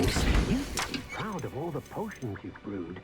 things. You should be proud of all the potions you've brewed.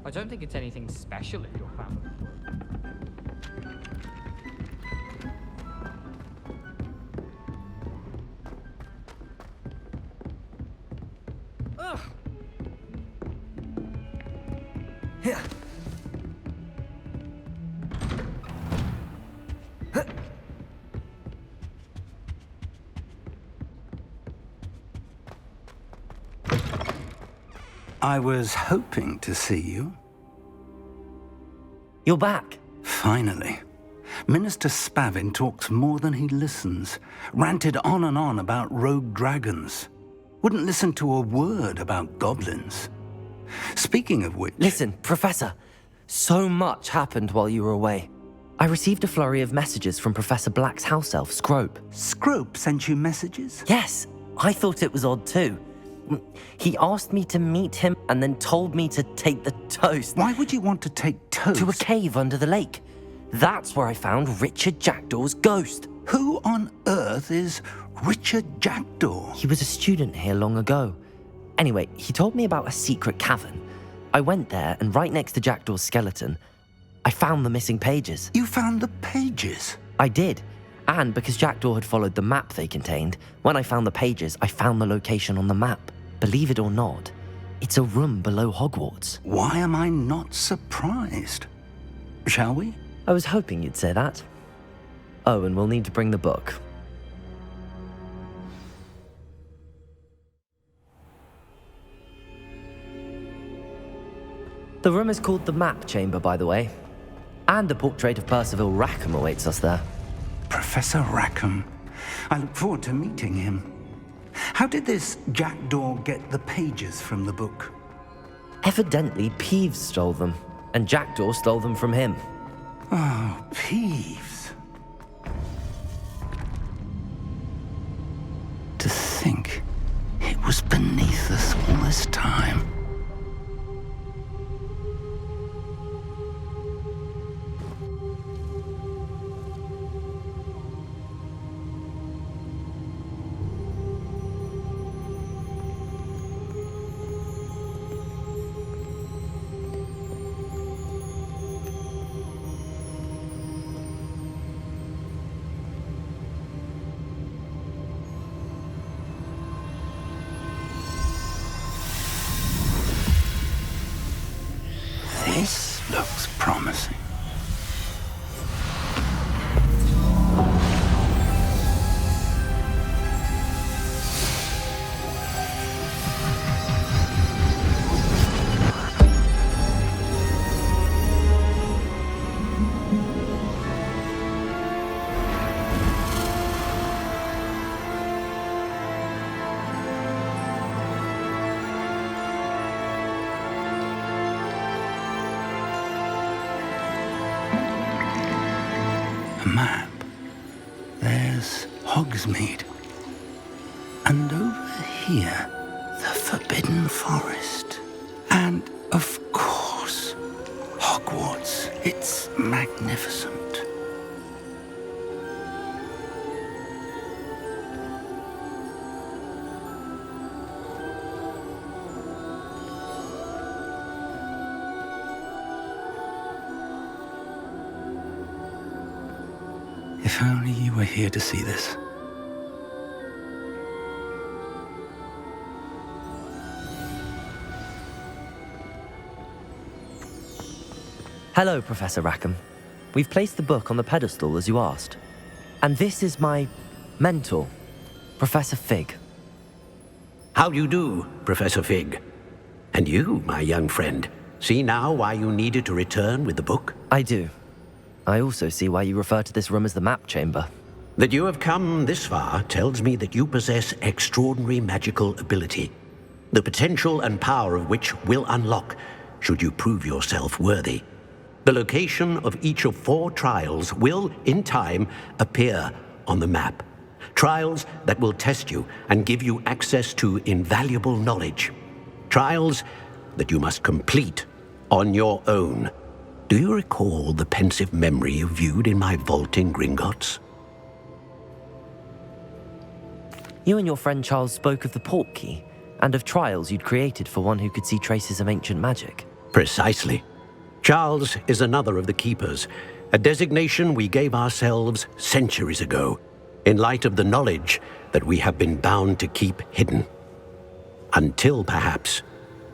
I don't think it's anything special if you're found. Ugh. Yeah. I was hoping to see you. You're back. Finally. Minister Spavin talks more than he listens. Ranted on and on about rogue dragons. Wouldn't listen to a word about goblins. Speaking of which... Listen, Professor. So much happened while you were away. I received a flurry of messages from Professor Black's house elf, Scrope. Scrope sent you messages? Yes, I thought it was odd too. He asked me to meet him and then told me to take the toast. Why would you want to take toast? To a cave under the lake. That's where I found Richard Jackdaw's ghost. Who on earth is Richard Jackdaw? He was a student here long ago. Anyway, he told me about a secret cavern. I went there, and right next to Jackdaw's skeleton, I found the missing pages. You found the pages? I did. And because Jackdaw had followed the map they contained, when I found the pages, I found the location on the map. Believe it or not, it's a room below Hogwarts. Why am I not surprised? Shall we? I was hoping you'd say that. Oh, and we'll need to bring the book. The room is called the Map Chamber, by the way. And a portrait of Percival Rackham awaits us there. Professor Rackham. I look forward to meeting him. How did this Jackdaw get the pages from the book? Evidently, Peeves stole them, and Jackdaw stole them from him. Oh, Peeves. To think it was beneath us all this time. A map. There's Hogsmeade. And over here, the Forbidden Forest. And, of course, Hogwarts. It's magnificent. If only you were here to see this. Hello, Professor Rackham. We've placed the book on the pedestal as you asked. And this is my mentor, Professor Fig. How do you do, Professor Fig? And you, my young friend, see now why you needed to return with the book? I do. I also see why you refer to this room as the map chamber. That you have come this far tells me that you possess extraordinary magical ability, the potential and power of which will unlock should you prove yourself worthy. The location of each of 4 trials will, in time, appear on the map. Trials that will test you and give you access to invaluable knowledge. Trials that you must complete on your own. Do you recall the pensive memory you viewed in my vault in Gringotts? You and your friend Charles spoke of the portkey and of trials you'd created for one who could see traces of ancient magic. Precisely. Charles is another of the Keepers, a designation we gave ourselves centuries ago, in light of the knowledge that we have been bound to keep hidden. Until, perhaps,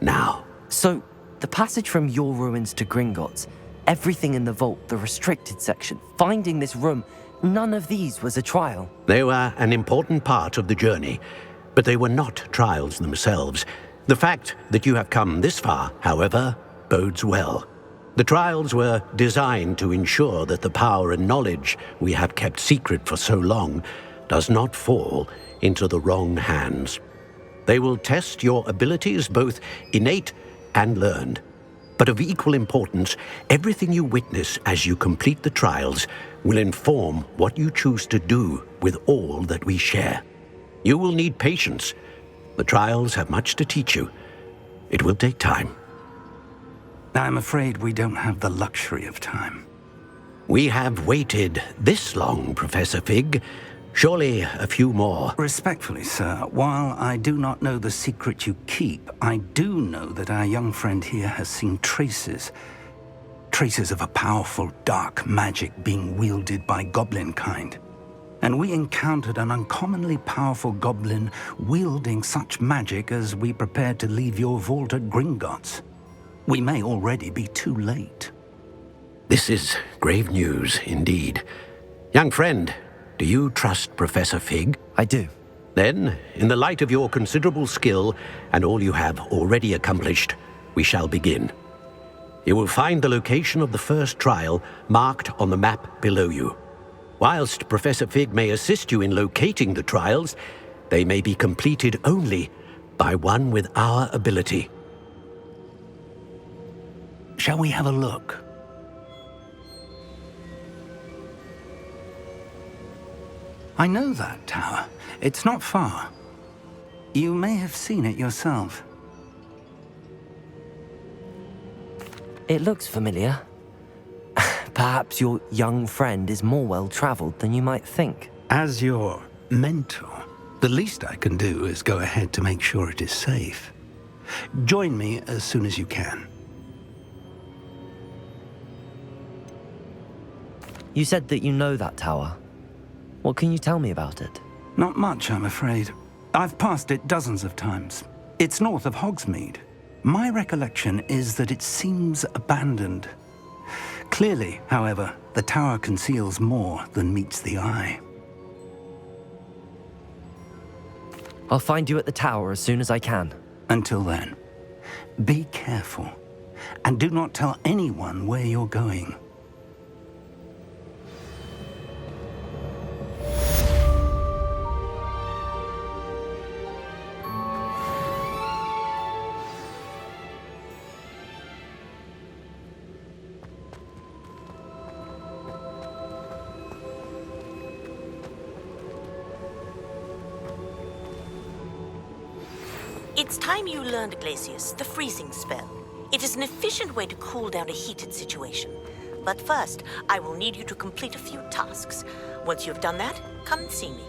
now. So, the passage from your ruins to Gringotts, everything in the vault, the restricted section, finding this room, none of these was a trial. They were an important part of the journey, but they were not trials themselves. The fact that you have come this far, however, bodes well. The trials were designed to ensure that the power and knowledge we have kept secret for so long does not fall into the wrong hands. They will test your abilities, both innate and learned. But of equal importance, everything you witness as you complete the trials will inform what you choose to do with all that we share. You will need patience. The trials have much to teach you. It will take time. I'm afraid we don't have the luxury of time. We have waited this long, Professor Fig. Surely a few more. Respectfully, sir, while I do not know the secret you keep, I do know that our young friend here has seen traces of a powerful dark magic being wielded by goblin kind. And we encountered an uncommonly powerful goblin wielding such magic as we prepared to leave your vault at Gringotts. We may already be too late. This is grave news indeed. Young friend, do you trust Professor Fig? I do. Then, in the light of your considerable skill and all you have already accomplished, we shall begin. You will find the location of the first trial marked on the map below you. Whilst Professor Fig may assist you in locating the trials, they may be completed only by one with our ability. Shall we have a look? I know that tower. It's not far. You may have seen it yourself. It looks familiar. Perhaps your young friend is more well-traveled than you might think. As your mentor, the least I can do is go ahead to make sure it is safe. Join me as soon as you can. You said that you know that tower. What can you tell me about it? Not much, I'm afraid. I've passed it dozens of times. It's north of Hogsmeade. My recollection is that it seems abandoned. Clearly, however, the tower conceals more than meets the eye. I'll find you at the tower as soon as I can. Until then, be careful, and do not tell anyone where you're going. It's time you learned, Glacius, the freezing spell. It is an efficient way to cool down a heated situation. But first, I will need you to complete a few tasks. Once you've done that, come and see me.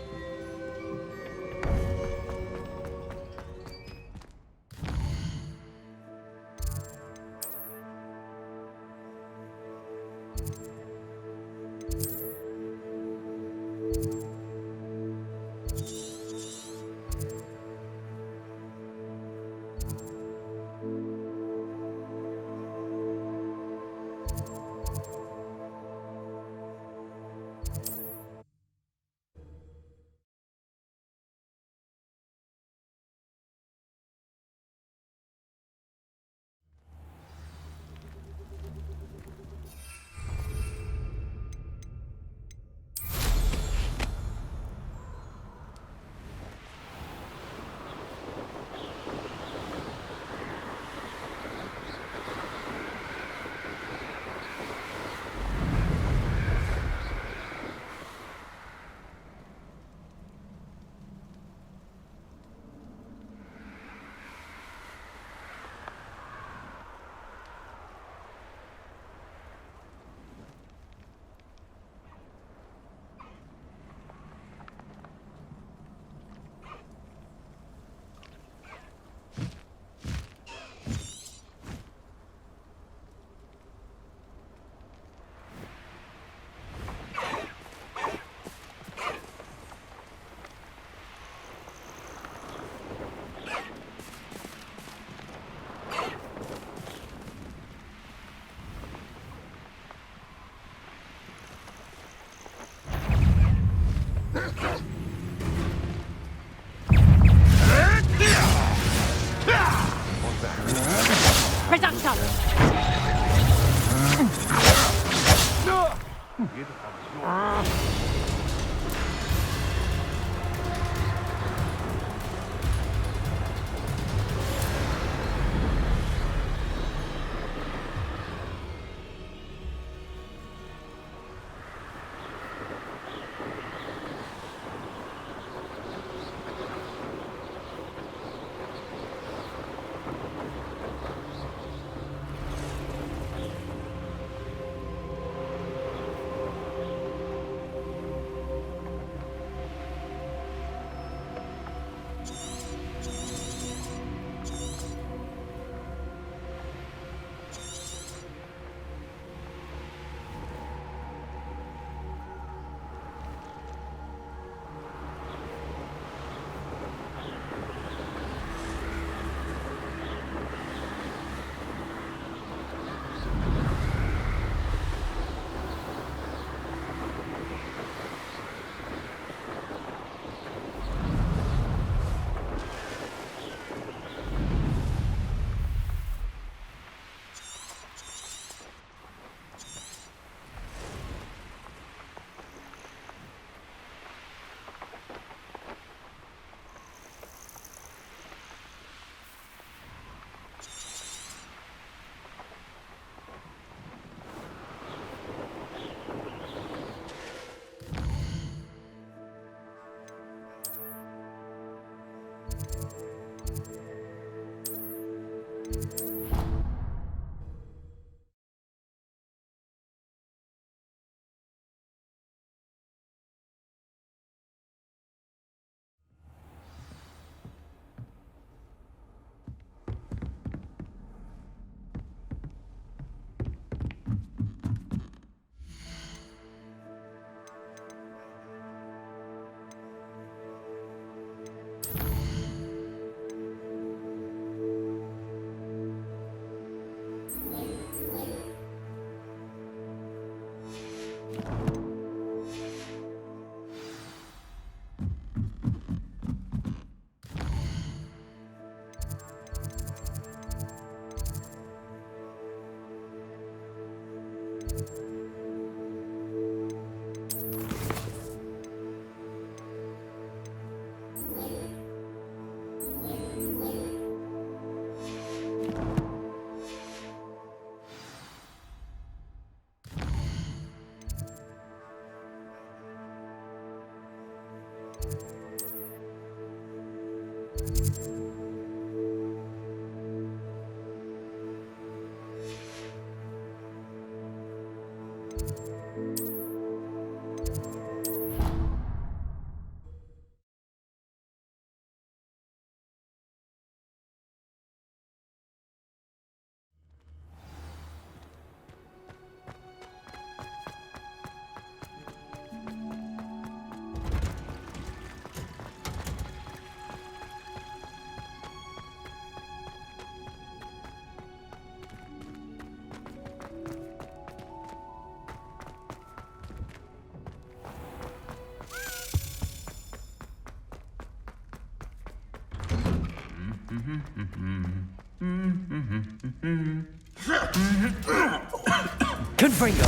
Confringo!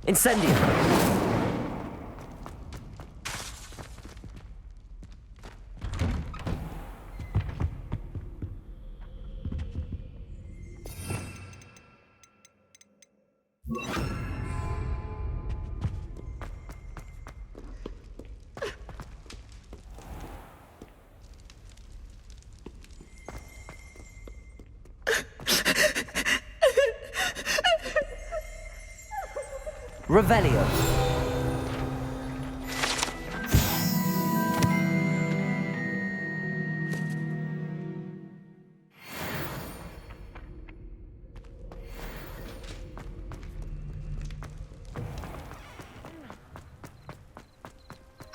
Incendio! Revelio.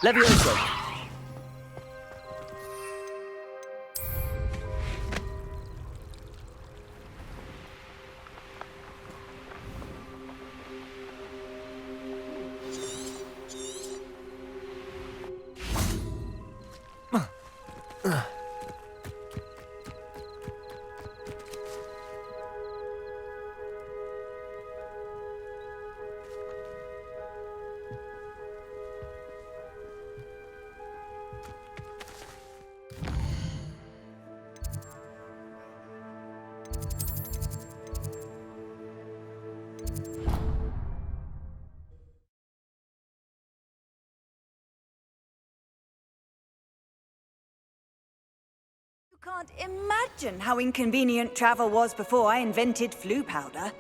Levioso. You can't imagine how inconvenient travel was before I invented flu powder.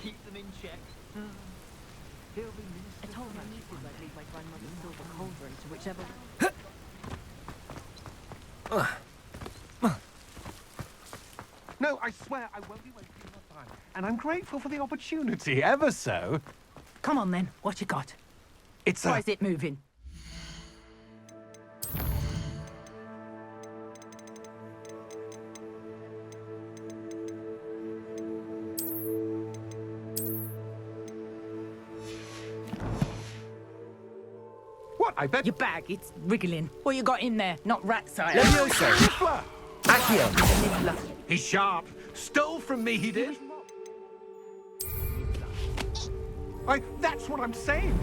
keep them in check. He'll be I told my nieces I'd leave my grandmother's silver cauldron to whichever... No, I swear I won't be wasting your time. And I'm grateful for the opportunity, ever so. Come on then, what you got? It's Why is it moving? What? I bet... Your bag, it's wriggling. What you got in there? Not rat size. Levioso! Accio! He's sharp. Stole from me, he did. That's what I'm saying.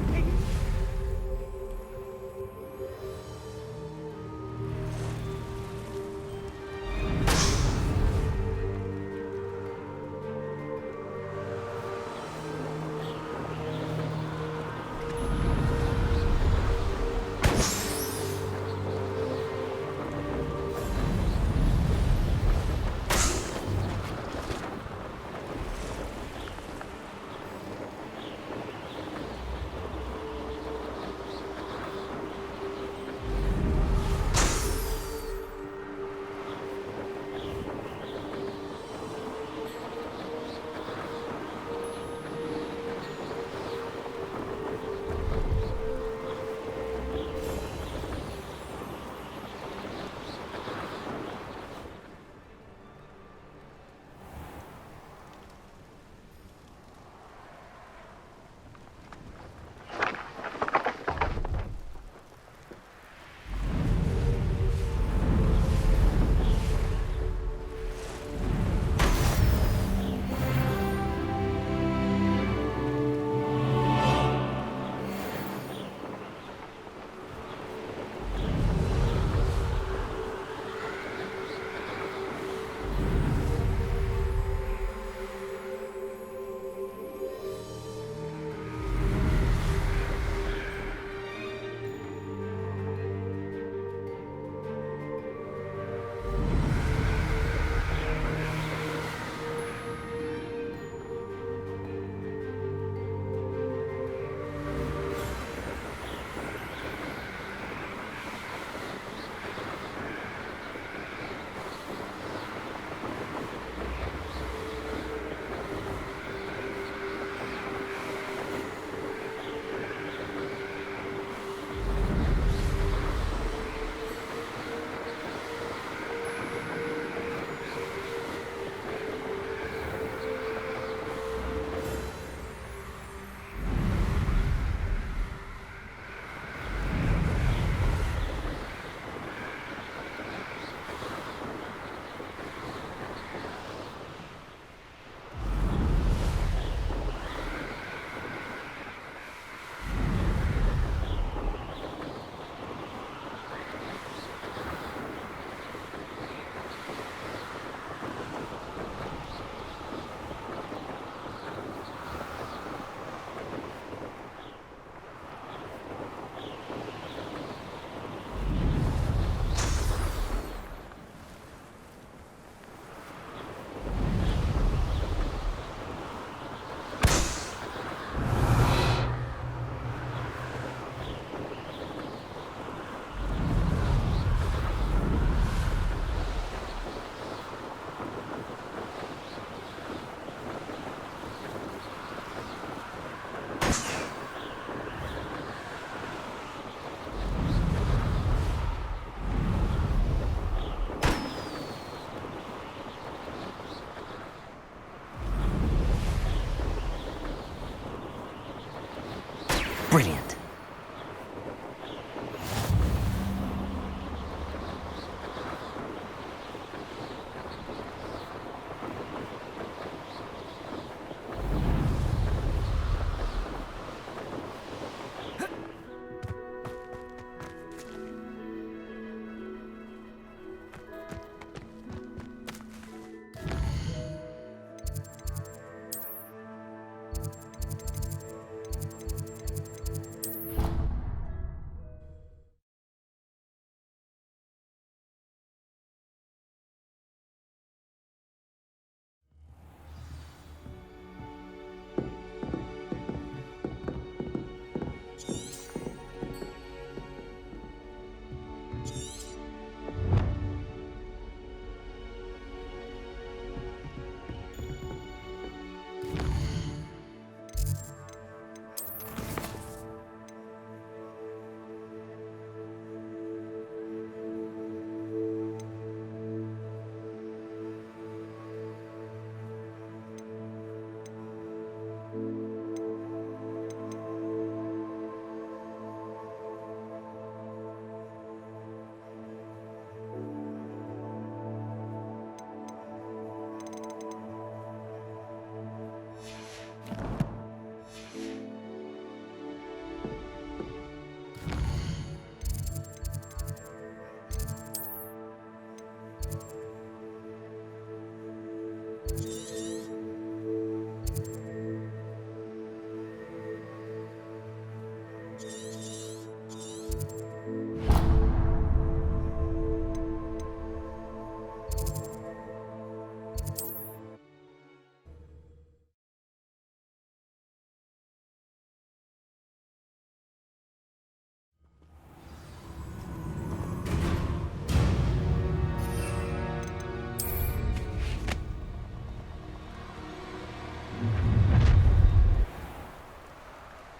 Brilliant.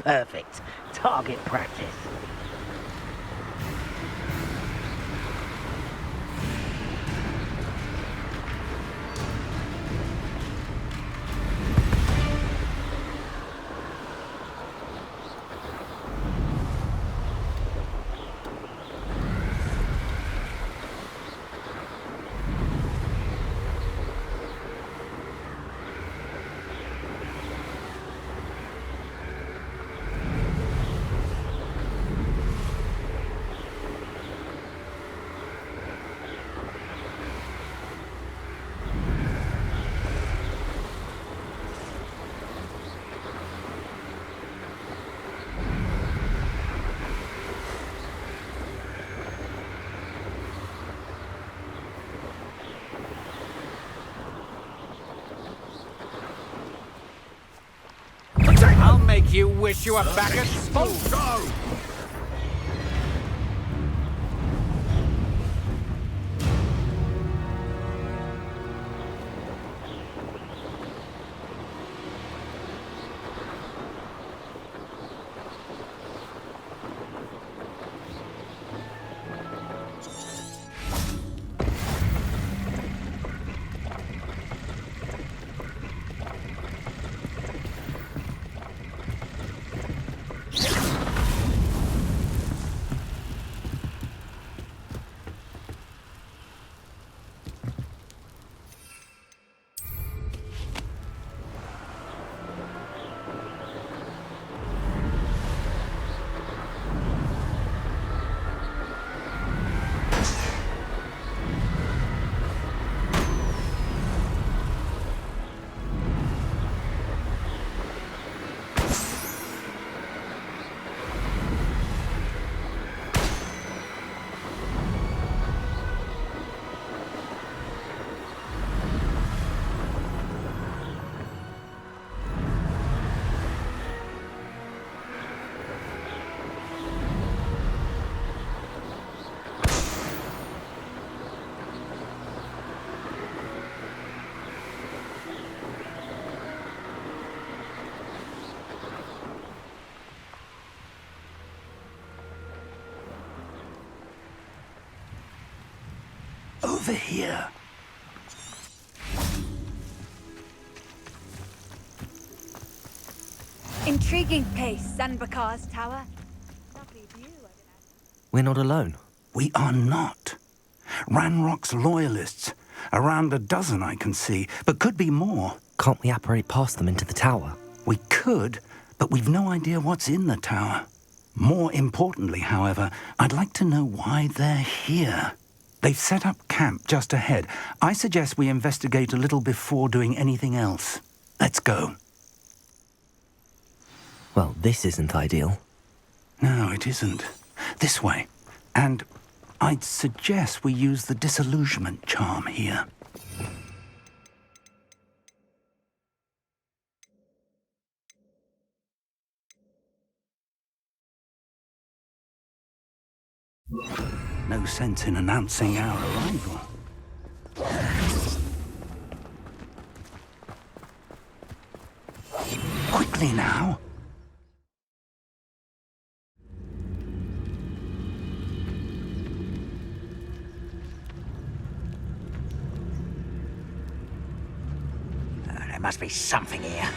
Perfect. Target practice. I'll make you wish you were back at school. Go! Over here. Intriguing place, Sanbakar's tower. Lovely view, I can add. We're not alone. We are not. Ranrock's loyalists. Around a dozen I can see, but could be more. Can't we apparate past them into the tower? We could, but we've no idea what's in the tower. More importantly, however, I'd like to know why they're here. They've set up camp just ahead. I suggest we investigate a little before doing anything else. Let's go. Well, this isn't ideal. No, it isn't. This way. And I'd suggest we use the disillusionment charm here. No sense in announcing our arrival. Quickly now. There must be something here.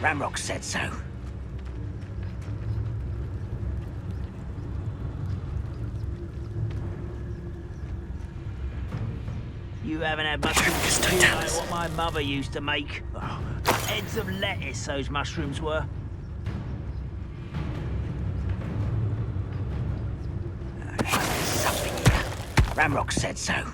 Ramrock said so. You haven't had mushrooms like what my mother used to make. Oh, heads of lettuce those mushrooms were. There must be something here. Ramrock said so.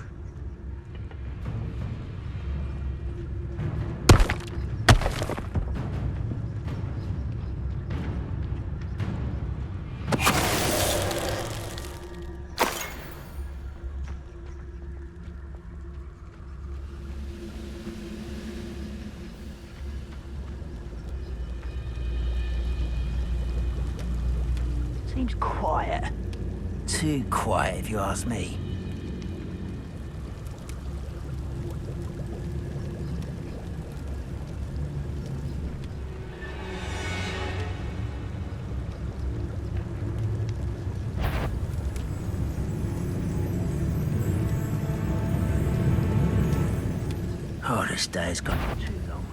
Seems quiet. Too quiet, if you ask me. this day has gone on too long.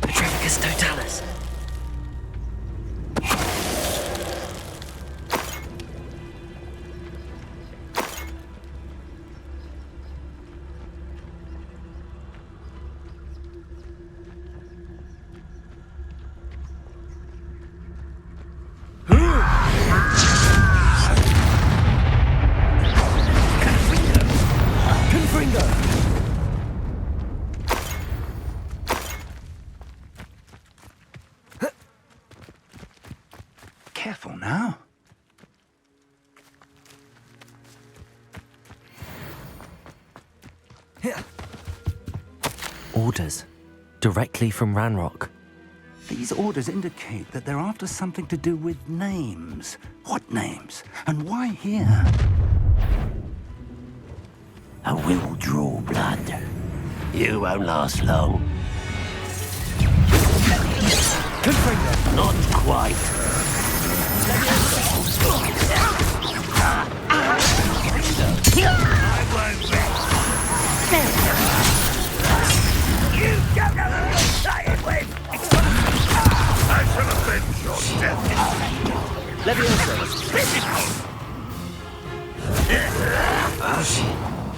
Petrificus totalis. Careful now. Orders. Directly from Ranrock. These orders indicate that they're after something to do with names. What names? And why here? I will draw blood. You won't last long. Not quite. You don't know who you're siding with! I shall avenge your death.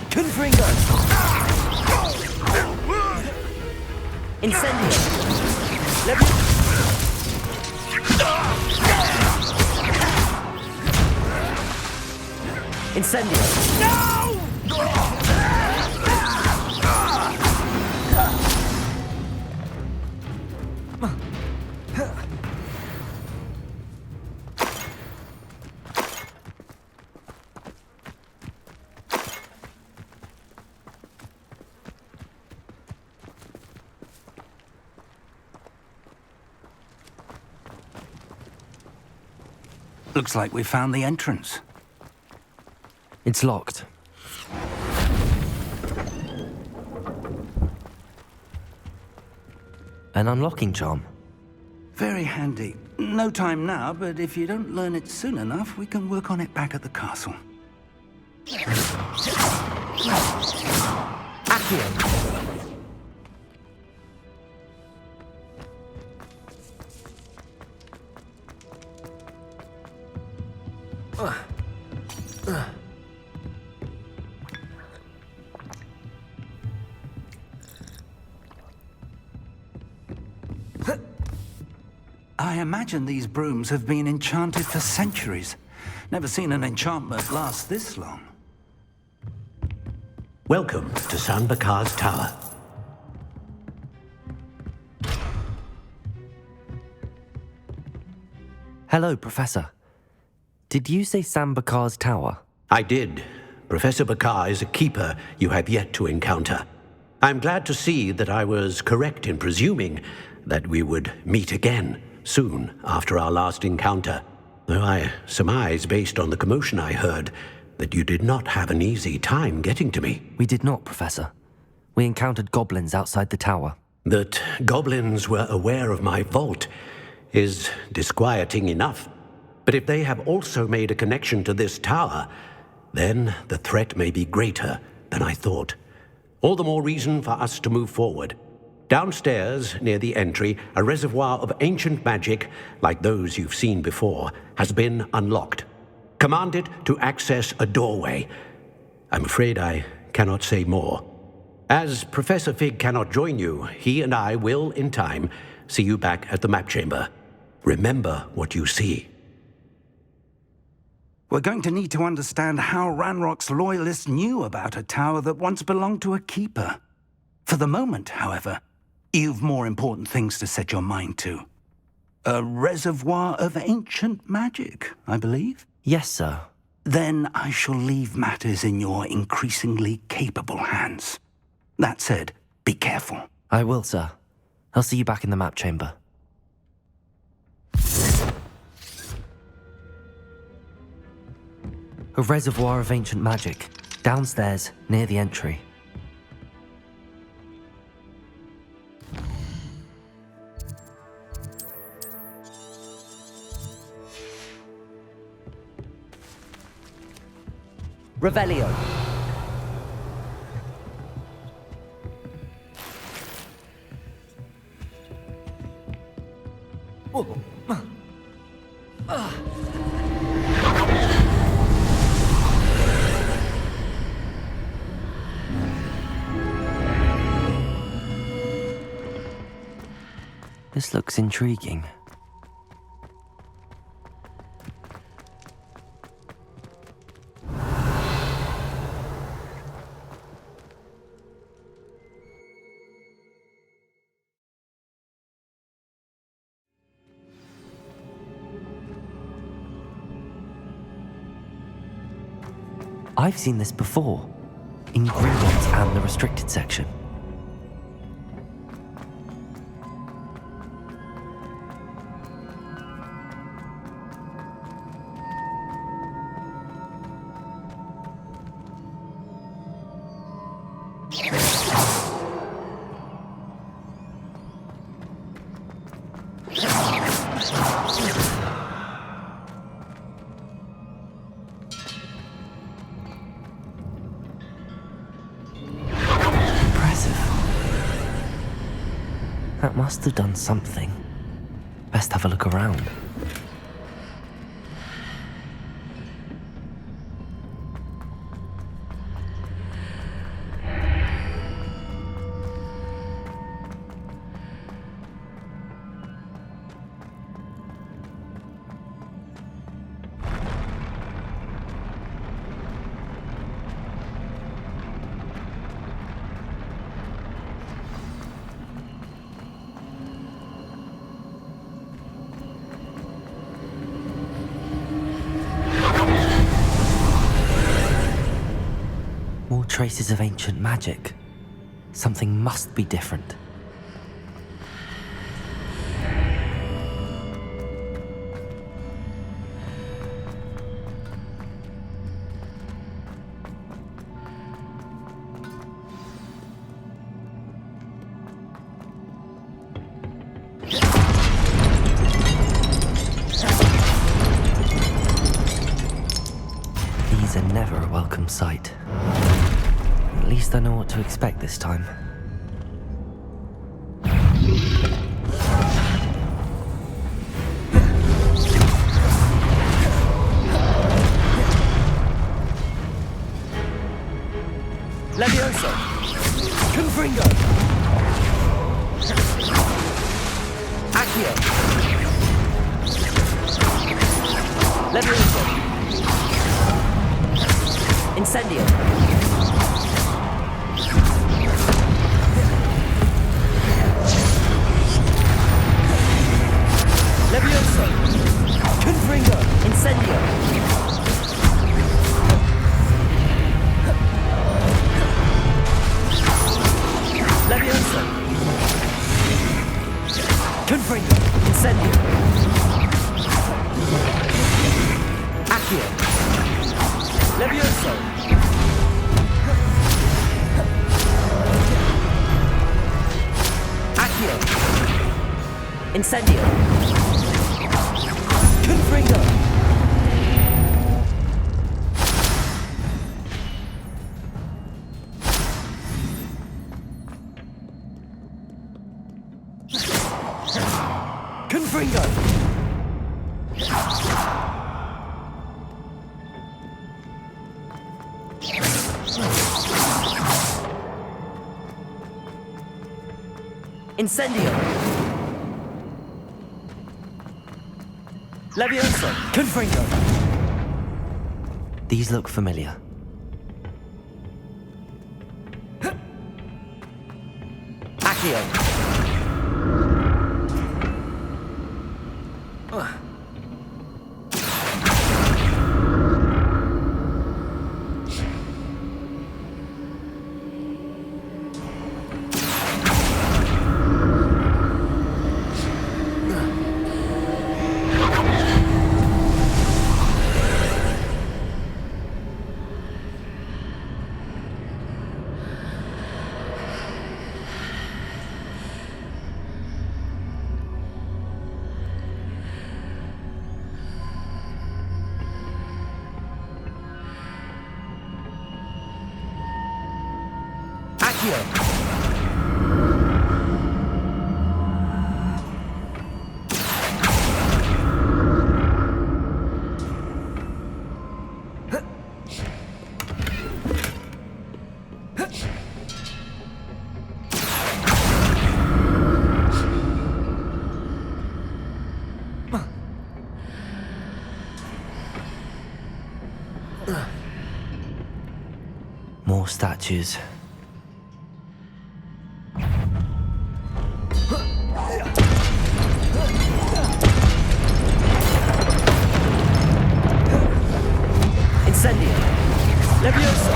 Confringo! Incendio! Incendio! Looks like we found the entrance. It's locked. An unlocking charm. Very handy. No time now, but if you don't learn it soon enough, we can work on it back at the castle. Accio. I imagine these brooms have been enchanted for centuries. Never seen an enchantment last this long. Welcome to San Bakar's Tower. Hello, Professor. Did you say San Bakar's Tower? I did. Professor Bakar is a keeper you have yet to encounter. I'm glad to see that I was correct in presuming that we would meet again soon after our last encounter, though I surmise, based on the commotion I heard, that you did not have an easy time getting to me. We did not, Professor. We encountered goblins outside the tower. That goblins were aware of my vault is disquieting enough. But if they have also made a connection to this tower, then the threat may be greater than I thought. All the more reason for us to move forward. Downstairs, near the entry, a reservoir of ancient magic, like those you've seen before, has been unlocked. Command it to access a doorway. I'm afraid I cannot say more. As Professor Fig cannot join you, he and I will, in time, see you back at the map chamber. Remember what you see. We're going to need to understand how Ranrock's loyalists knew about a tower that once belonged to a keeper. For the moment, however, you've more important things to set your mind to. A reservoir of ancient magic, I believe? Yes, sir. Then I shall leave matters in your increasingly capable hands. That said, be careful. I will, sir. I'll see you back in the map chamber. A reservoir of ancient magic, downstairs, near the entry. Revelio. This looks intriguing. I've seen this before, in Gringotts and the restricted section. That must have done something. Best have a look around. More traces of ancient magic. Something must be different. These are never a welcome sight. At least I know what to expect this time. Levioso! Confringo! Accio! Levioso! Incendio! Levioso! Confringo! Incendio! Levioso! Confringo! Incendio! Accio! Levioso! Accio! Incendio! Confringo! Confringo! Incendio! Levioso! Confringo! These look familiar. Accio! Accio! statues. Incendio! Levioso!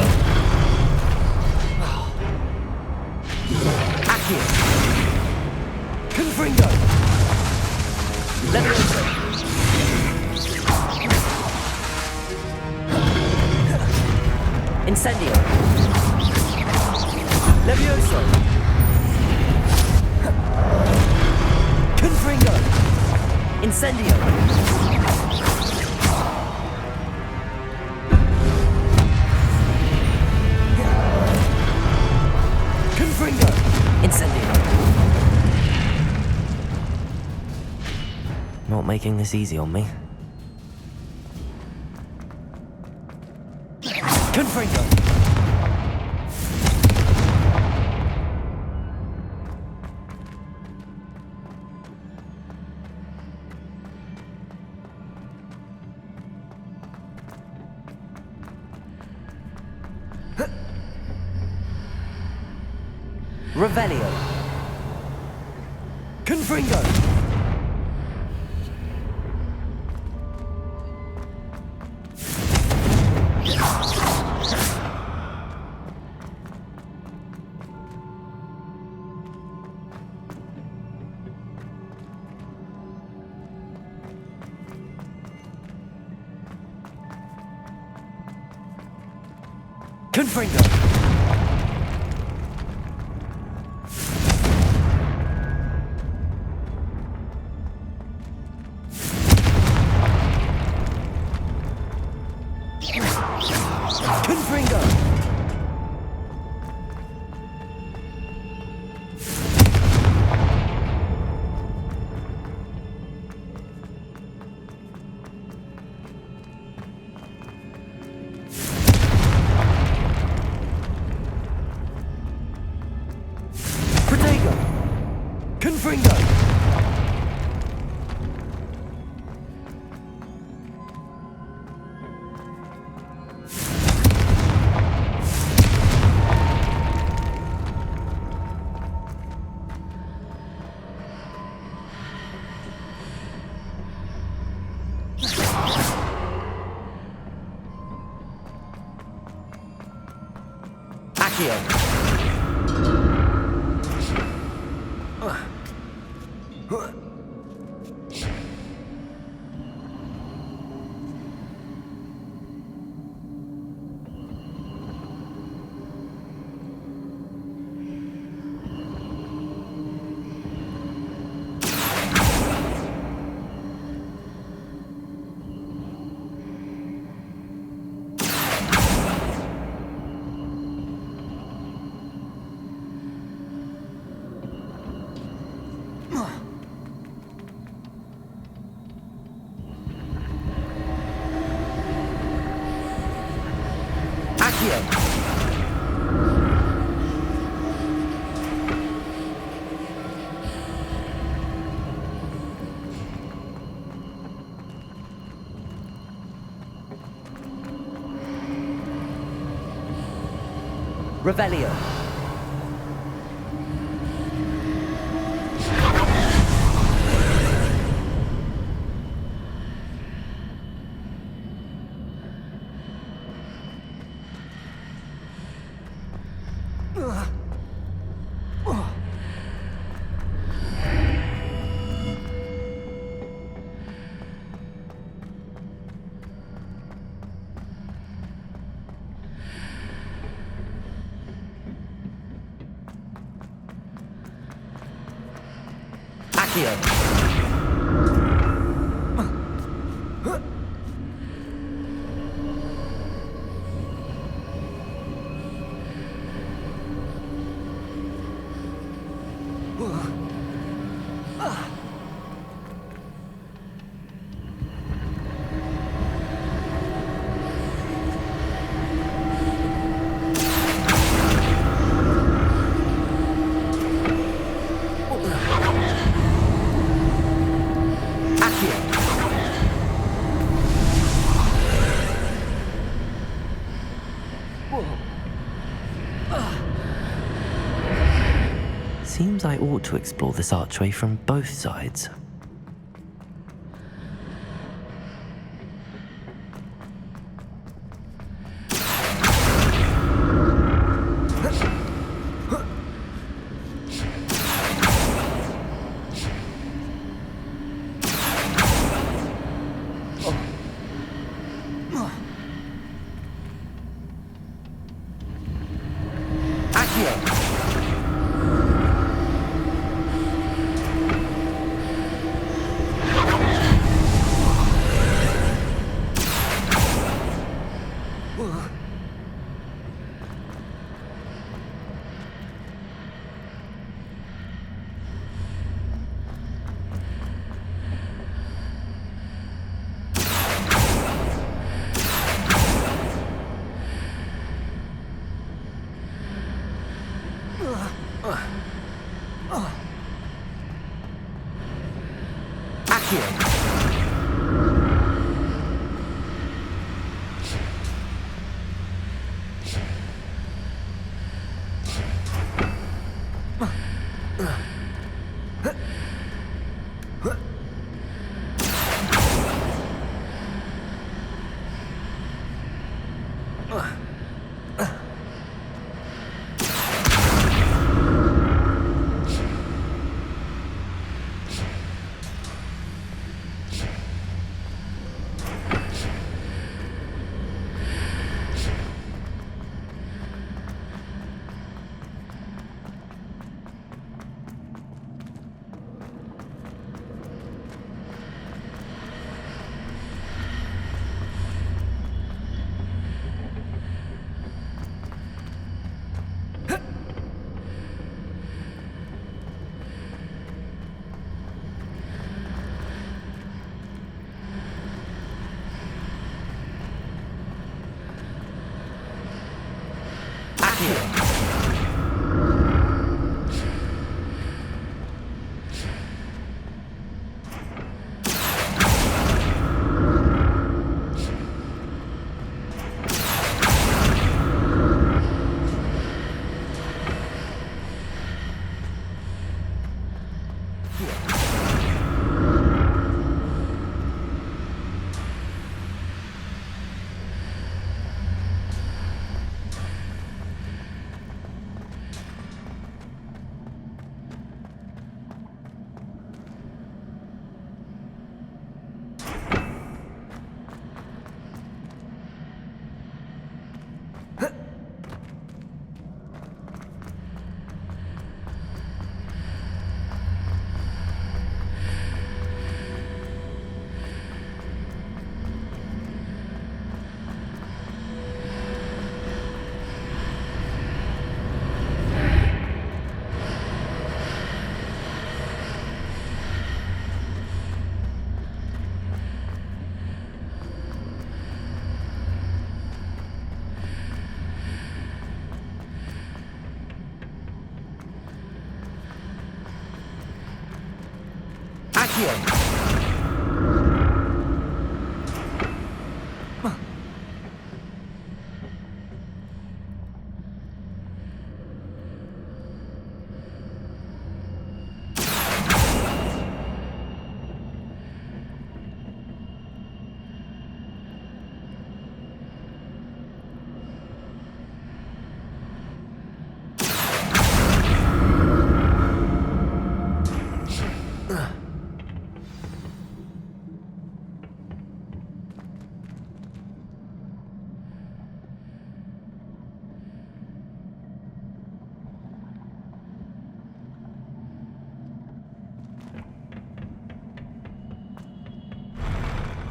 Accio! Confringo! Levioso! Incendio! Levioso! Confringo! Incendio! Confringo! Incendio! Not making this easy on me. Confringo! Revelio! Confringo! Confringo! Confringo! Protego! Confringo! Accio! Accio! Revelio! Accio! Seems I ought to explore this archway from both sides.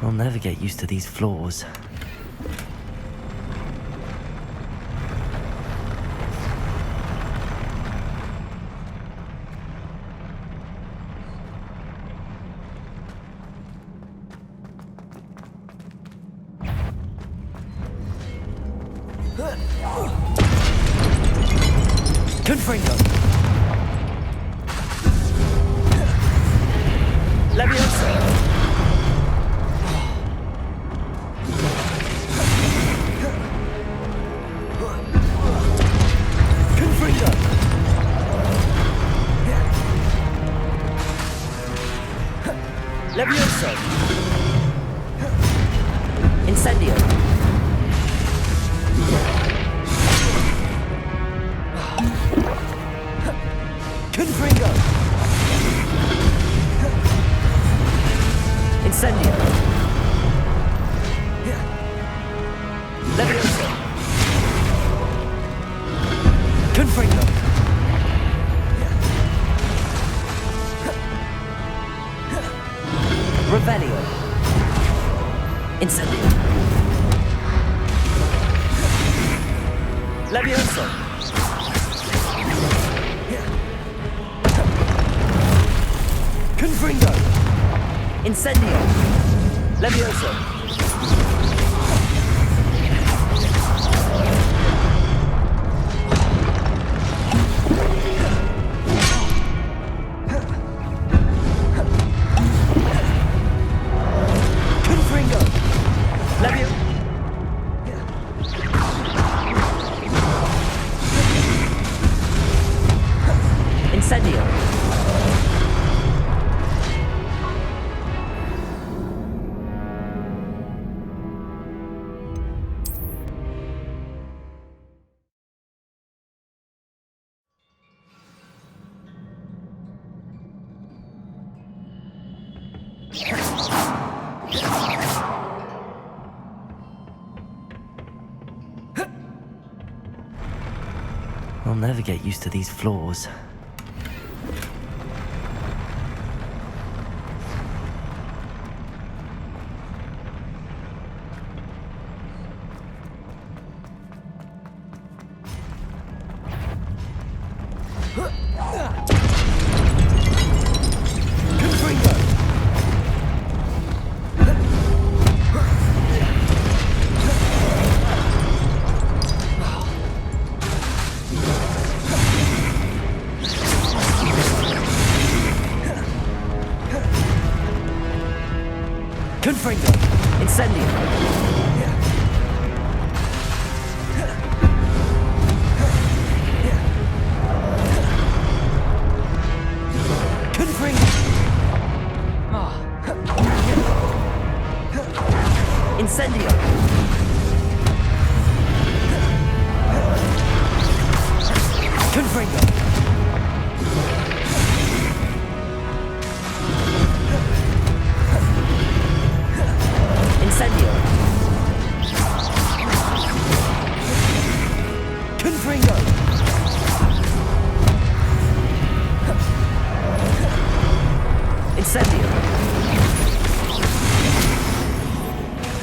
I'll never get used to these floors. Confringo! Leviosa! Confringo! Confringo! Incendio! Levioso! Confringo! Revelio! Incendio! Levioso! Confringo! Incendio! Levioso! Confringo! Levio! Incendio! I'll never get used to these floors. Confringo! Incendio! Confringo! Incendio! Confringo! Incendio! Confringo! Incendio!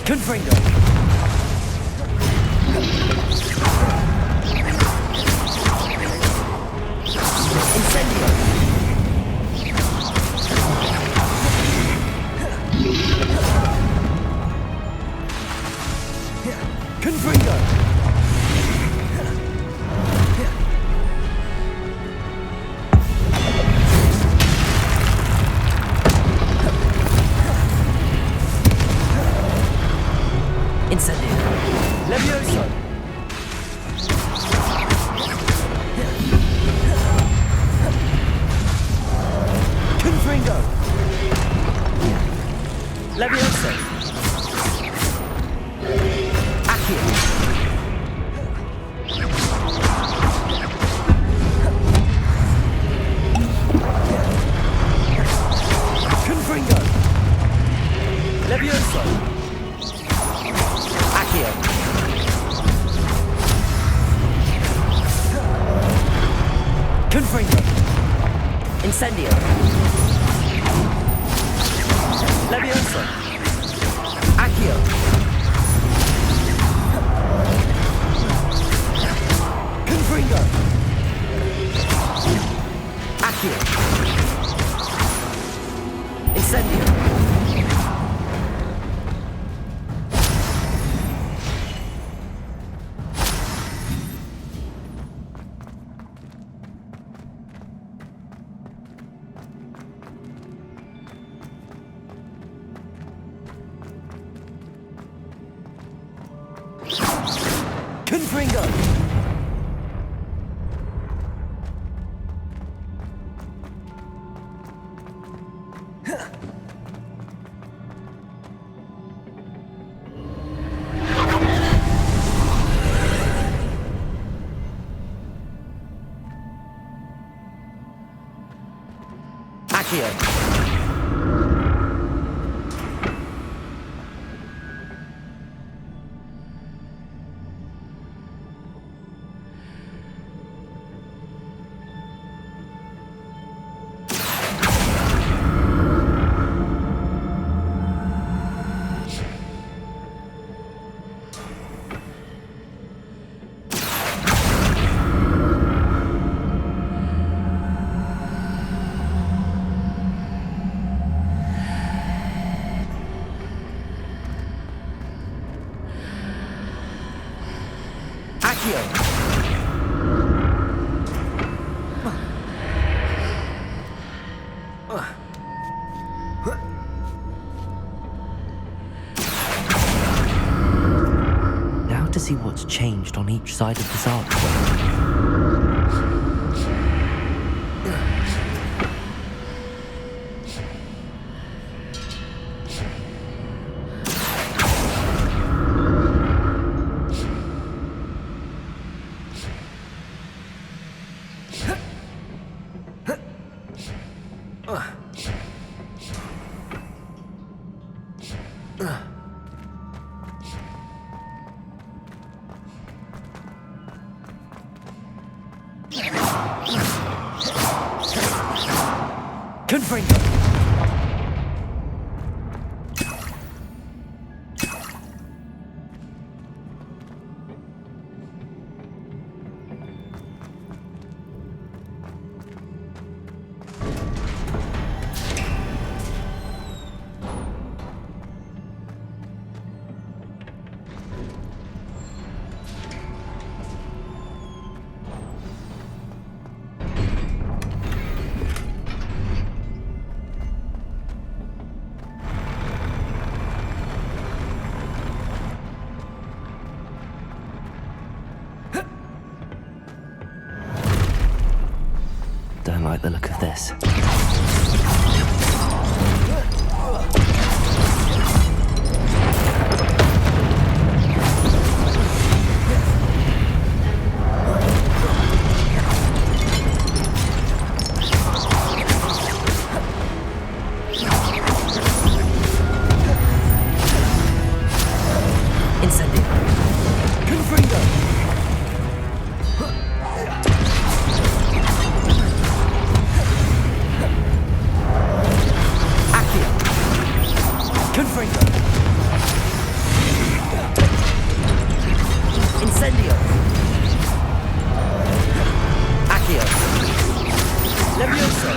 Confringo! Incendio! Confringo! Incendio! Levioso! Confringo! Levioso! Accio! Confringo! Levioso! Accio! Confringo! Incendio! Levioso! Accio! Confringo! Accio! Incendio! Confringo! Accio. Now to see what's changed on each side of this archway. Confringo. Don't like the look of this. Incendio. Confringo. Accio. Confringo. Incendio. Accio. Levioso.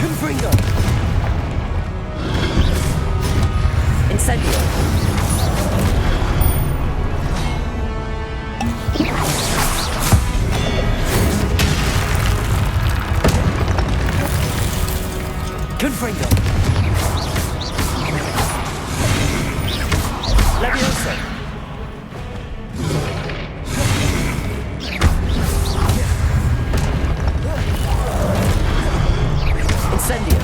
Confringo. Incendio. Confringo. Levioso. Incendio.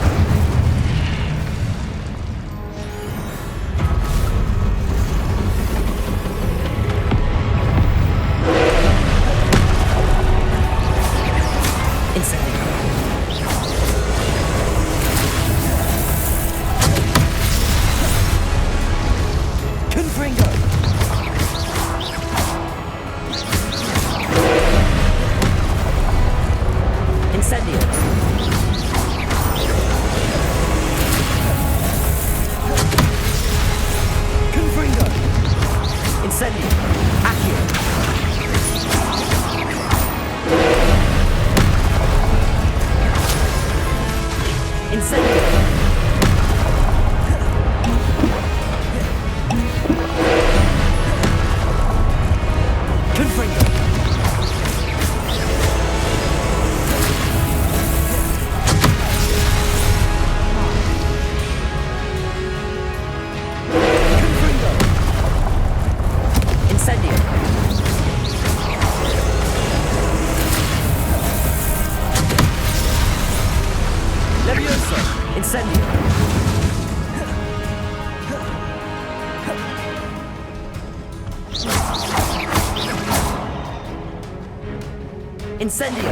Incendio. Confringo. Incendio. Confringo. Incendio. Accio. Incendio. Confringo. Confringo. Incendio. Levioso. Incendio. Incendio.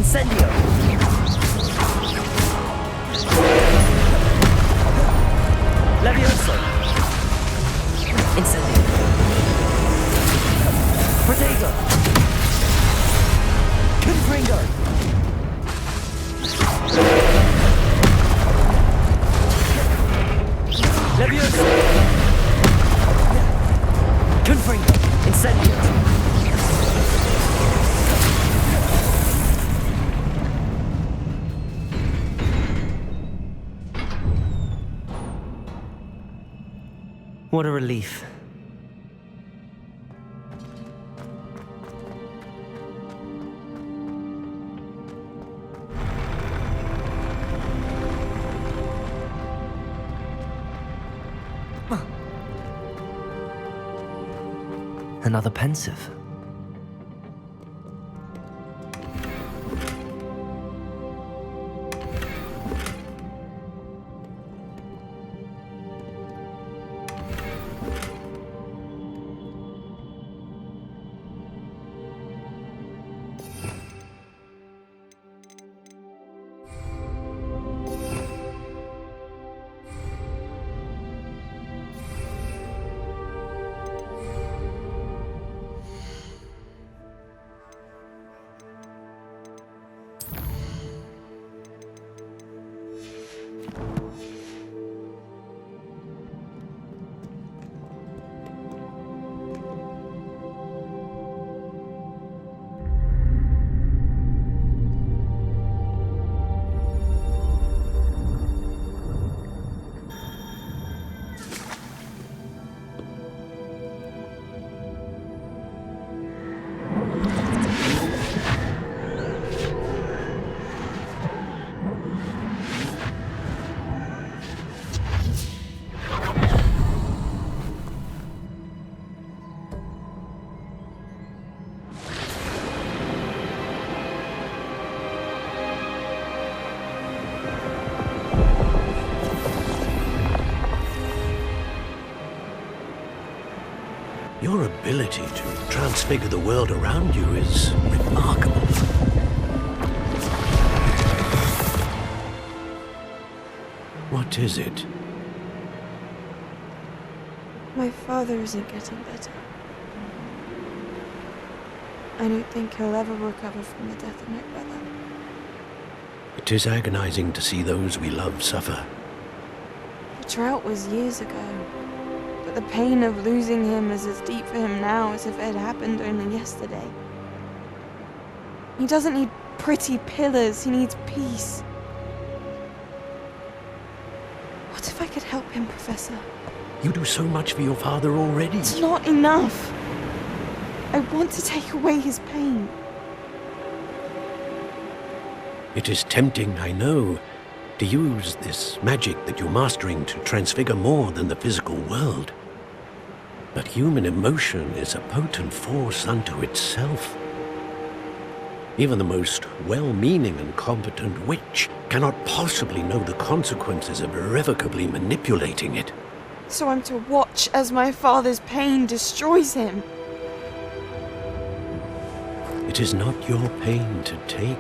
Incendio! Levioso! Incendio! Protego! Confringo! Levioso! Confringo! Incendio! What a relief. Another pensive. Your ability to transfigure the world around you is remarkable. What is it? My father isn't getting better. I don't think he'll ever recover from the death of my brother. It is agonizing to see those we love suffer. The drought was years ago, but the pain of losing him is as deep for him now as if it had happened only yesterday. He doesn't need pretty pillars, he needs peace. What if I could help him, Professor? You do so much for your father already. It's not enough. I want to take away his pain. It is tempting, I know, to use this magic that you're mastering to transfigure more than the physical world. But human emotion is a potent force unto itself. Even the most well-meaning and competent witch cannot possibly know the consequences of irrevocably manipulating it. So I'm to watch as my father's pain destroys him. It is not your pain to take.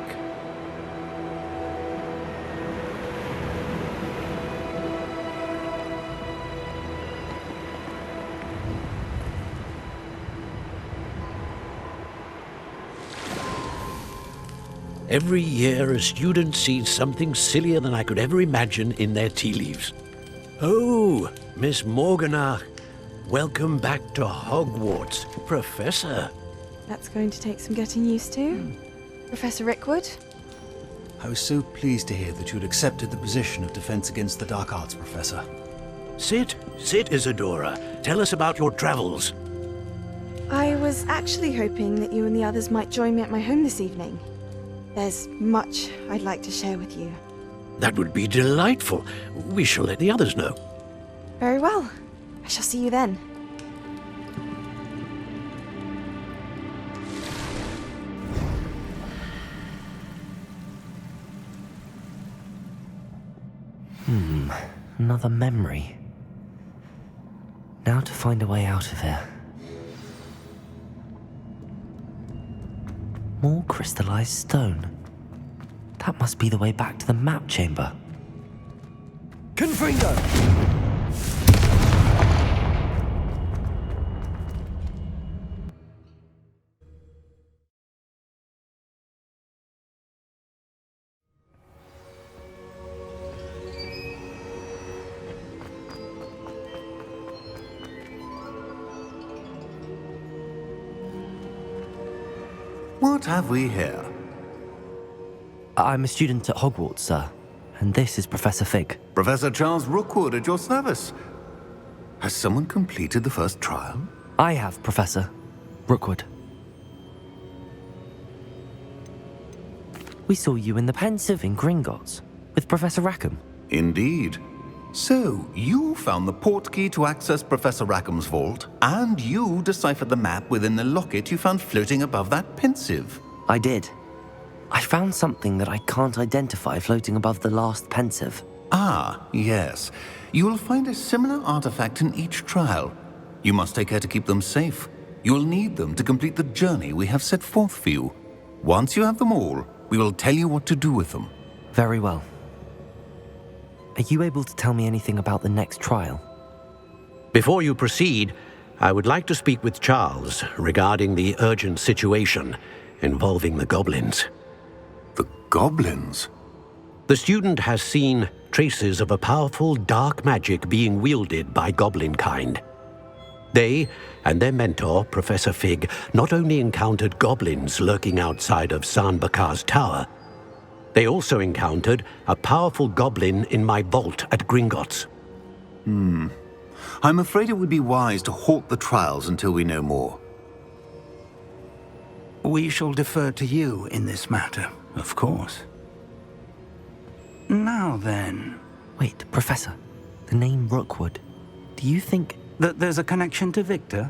Every year, a student sees something sillier than I could ever imagine in their tea leaves. Oh, Miss Morganach, welcome back to Hogwarts, Professor. That's going to take some getting used to. Professor Rickwood? I was so pleased to hear that you'd accepted the position of Defense Against the Dark Arts, Professor. Sit, Isadora. Tell us about your travels. I was actually hoping that you and the others might join me at my home this evening. There's much I'd like to share with you. That would be delightful. We shall let the others know. Very well. I shall see you then. Another memory. Now to find a way out of here. More crystallized stone. That must be the way back to the map chamber. Confringo! What have we here? I'm a student at Hogwarts, sir. And this is Professor Fig. Professor Charles Rookwood at your service. Has someone completed the first trial? I have, Professor Rookwood. We saw you in the Pensive in Gringotts with Professor Rackham. Indeed. So, you found the portkey to access Professor Rackham's vault, and you deciphered the map within the locket you found floating above that Pensive. I did. I found something that I can't identify floating above the last Pensive. Ah, yes. You will find a similar artifact in each trial. You must take care to keep them safe. You will need them to complete the journey we have set forth for you. Once you have them all, we will tell you what to do with them. Very well. Are you able to tell me anything about the next trial? Before you proceed, I would like to speak with Charles regarding the urgent situation involving the goblins. The goblins? The student has seen traces of a powerful dark magic being wielded by goblin kind. They and their mentor, Professor Fig, not only encountered goblins lurking outside of San Bakar's tower, they also encountered a powerful goblin in my vault at Gringotts. I'm afraid it would be wise to halt the trials until we know more. We shall defer to you in this matter, of course. Now then... Wait, Professor. The name Rookwood. Do you think... that there's a connection to Victor?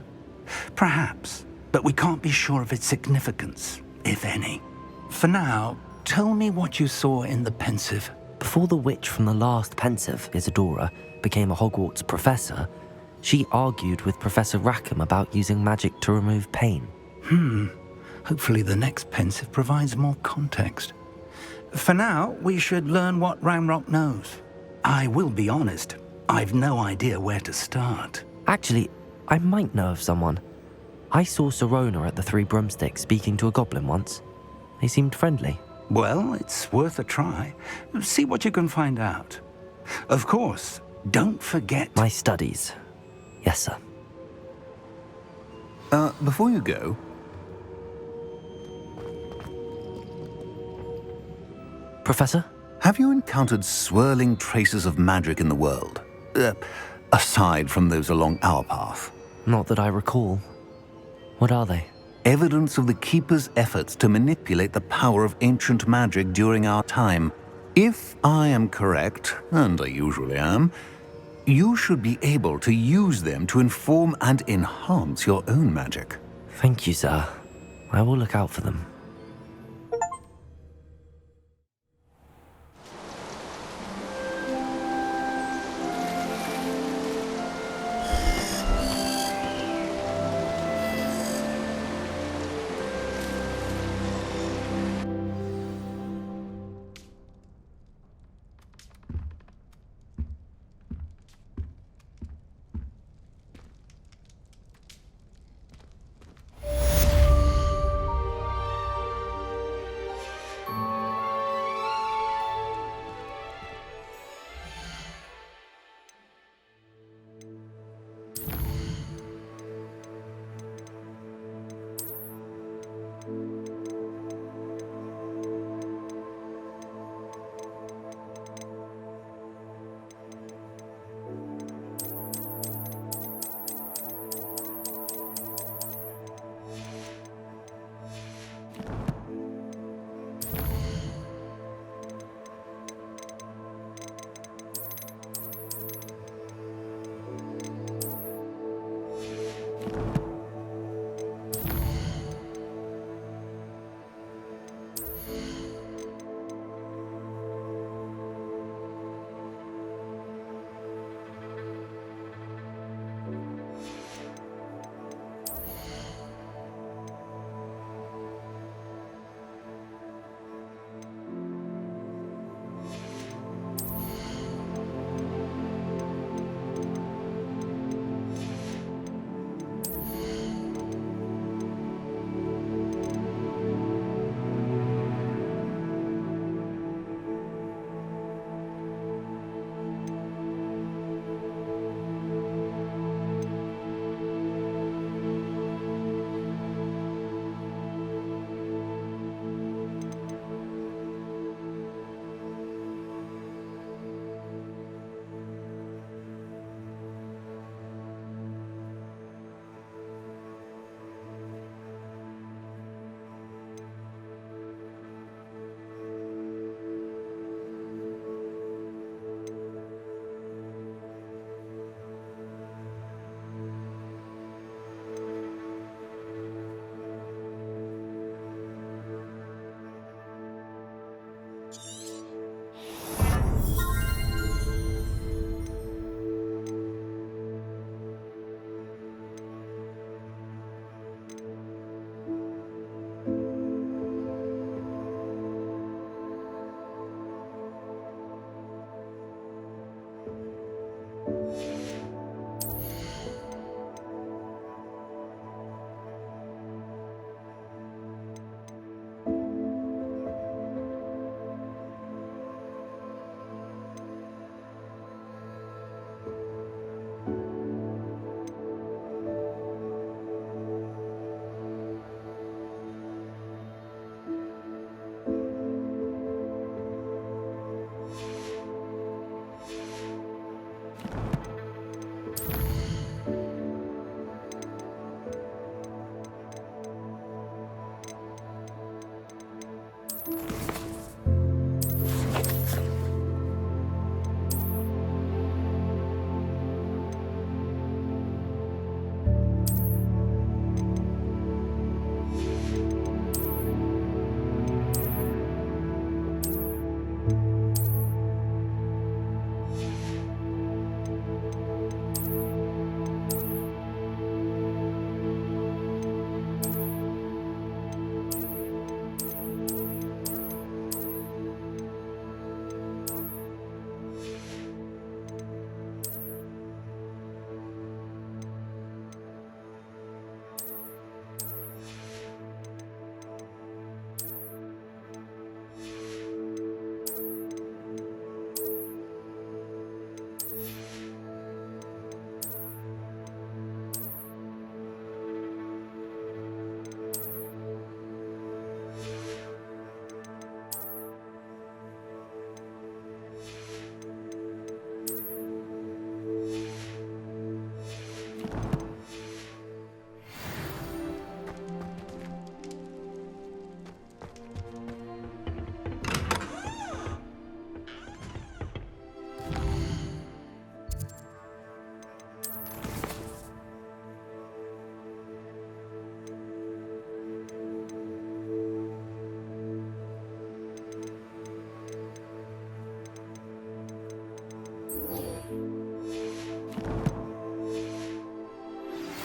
Perhaps, but we can't be sure of its significance, if any. For now, tell me what you saw in the Pensive. Before the witch from the last Pensive, Isadora, became a Hogwarts professor, she argued with Professor Rackham about using magic to remove pain. Hopefully the next Pensive provides more context. For now, we should learn what Ramrock knows. I will be honest, I've no idea where to start. Actually, I might know of someone. I saw Sirona at the Three Broomsticks speaking to a goblin once. They seemed friendly. Well, it's worth a try. See what you can find out. Of course, don't forget... My studies. Yes, sir. Before you go... Professor? Have you encountered swirling traces of magic in the world? Aside from those along our path? Not that I recall. What are they? Evidence of the Keeper's efforts to manipulate the power of ancient magic during our time. If I am correct, and I usually am, you should be able to use them to inform and enhance your own magic. Thank you, sir. I will look out for them.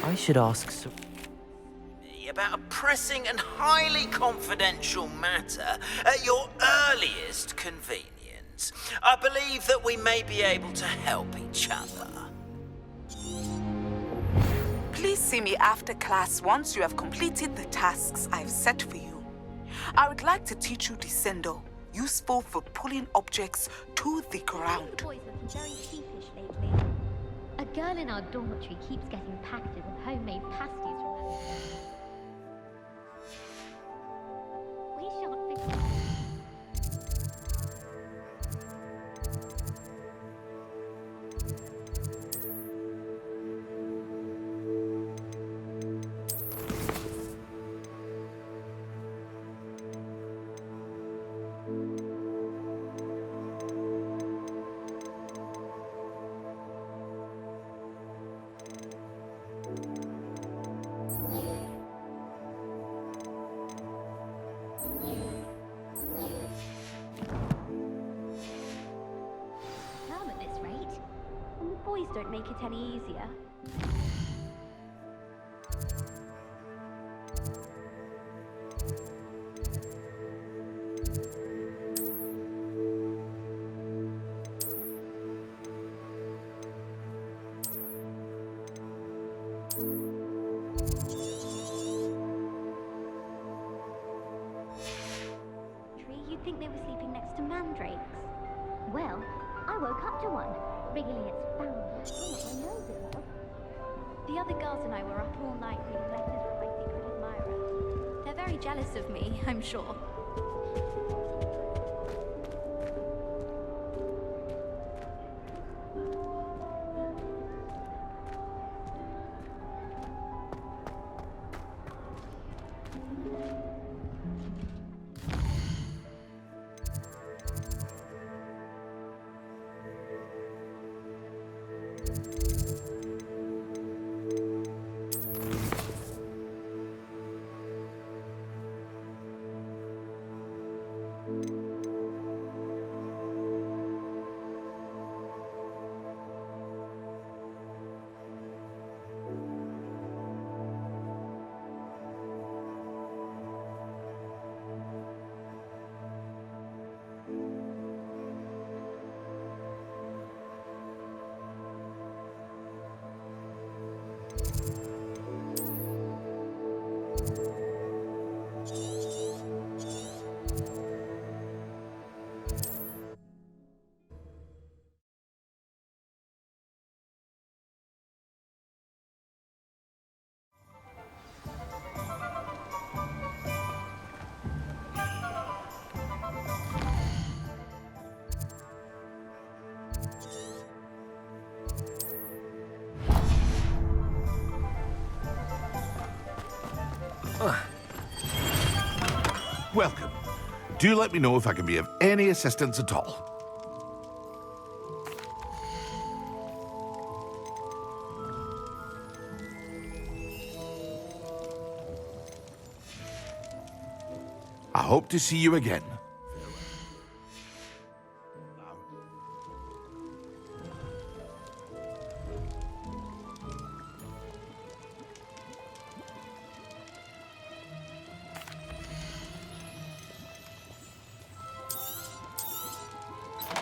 I should ask... About a pressing and highly confidential matter at your earliest convenience. I believe that we may be able to help each other. Please see me after class once you have completed the tasks I've set for you. I would like to teach you Descendo, useful for pulling objects to the ground. The boy's looking very sheepish lately. A girl in our dormitory keeps getting packages of homemade pasties from her. We shan't fix it. Boys don't make it any easier. You'd think they were sleeping next to mandrakes. Well, I woke up to one. Wriggling its foul on my nose it was. The other girls and I were up all night reading letters from my secret admirer. They're very jealous of me, I'm sure. Welcome. Do let me know if I can be of any assistance at all. I hope to see you again.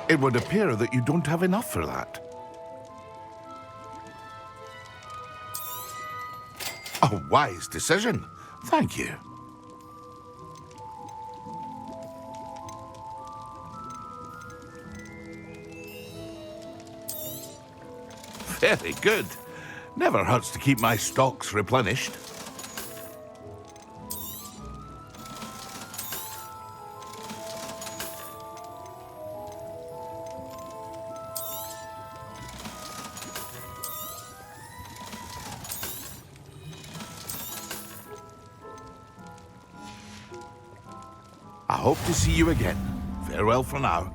It would appear that you don't have enough for that. A wise decision. Thank you. Very good. Never hurts to keep my stocks replenished. I hope to see you again. Farewell for now.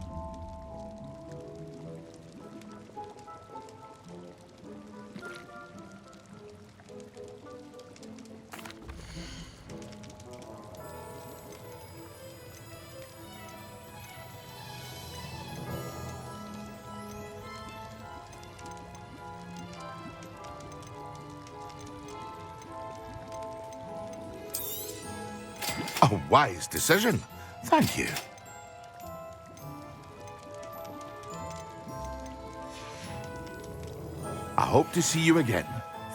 A wise decision. Thank you. I hope to see you again.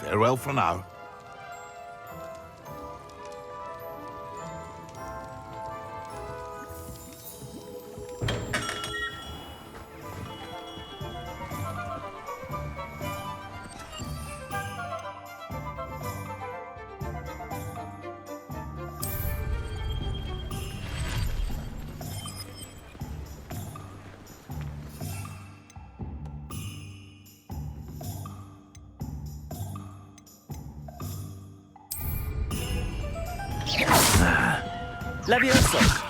Farewell for now. Levioso!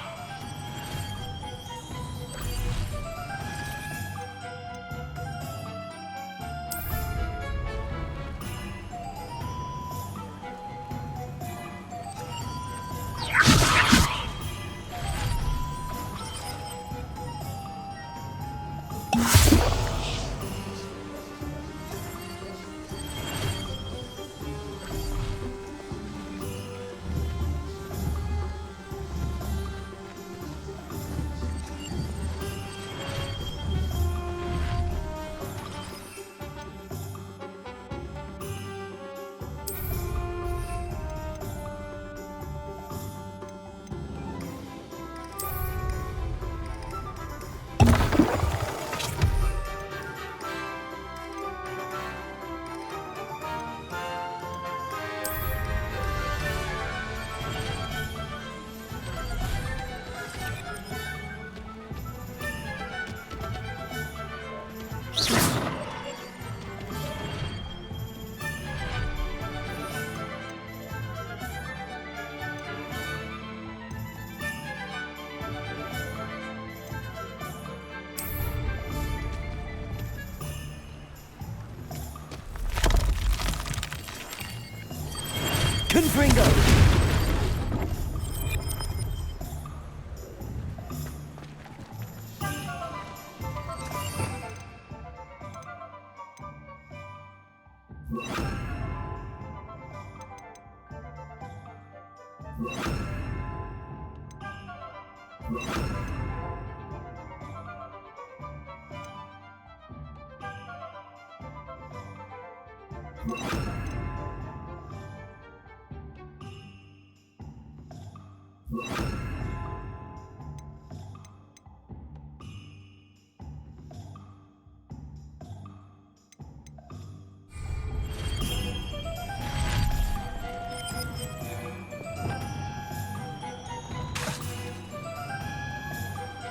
Confringo!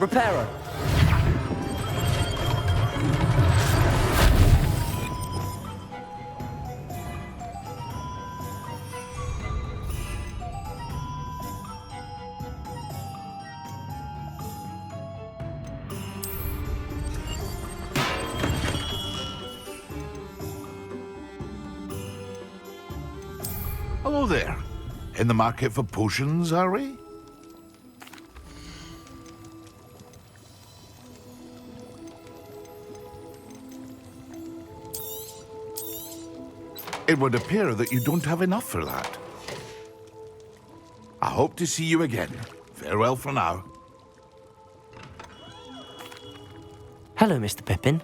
Reparo. Hello there. In the market for potions, are we? It would appear that you don't have enough for that. I hope to see you again. Farewell for now. Hello, Mr. Pippin.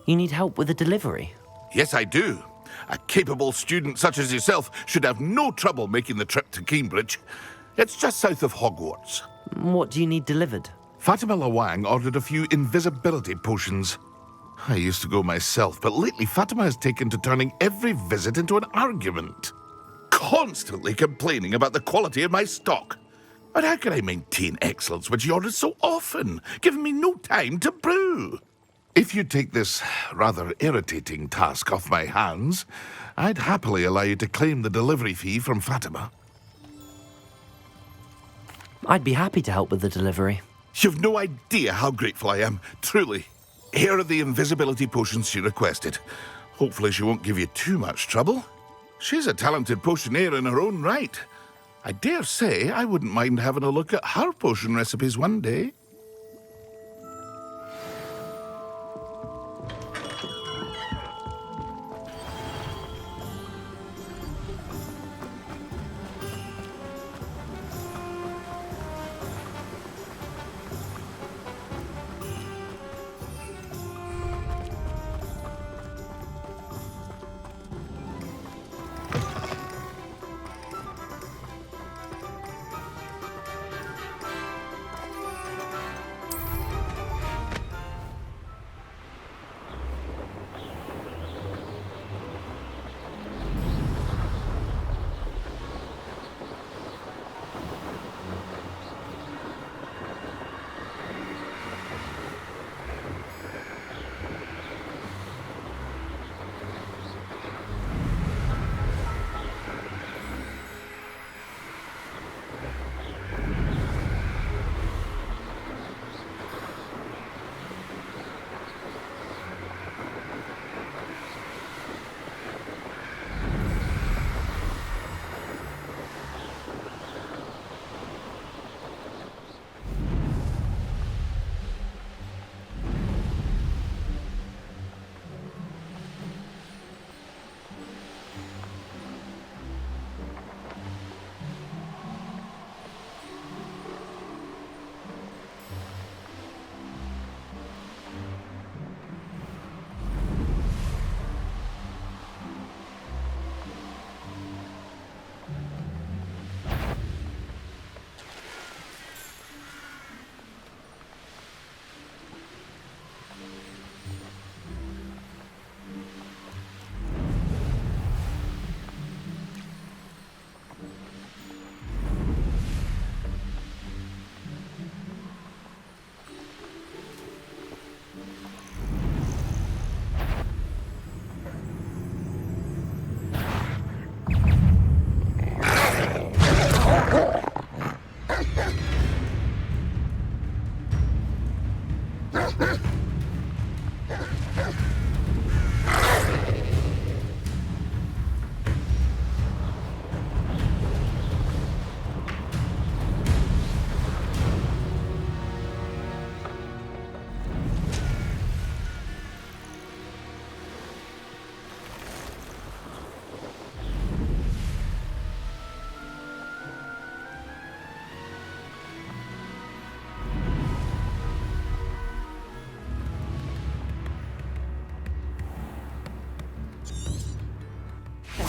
You need help with a delivery? Yes, I do. A capable student such as yourself should have no trouble making the trip to Cambridge. It's just south of Hogwarts. What do you need delivered? Fatima Lawang ordered a few invisibility potions. I used to go myself, but lately Fatima has taken to turning every visit into an argument. Constantly complaining about the quality of my stock. But how can I maintain excellence when she orders so often, giving me no time to brew? If you take this rather irritating task off my hands, I'd happily allow you to claim the delivery fee from Fatima. I'd be happy to help with the delivery. You've no idea how grateful I am, truly. Here are the invisibility potions she requested. Hopefully she won't give you too much trouble. She's a talented potioneer in her own right. I dare say I wouldn't mind having a look at her potion recipes one day.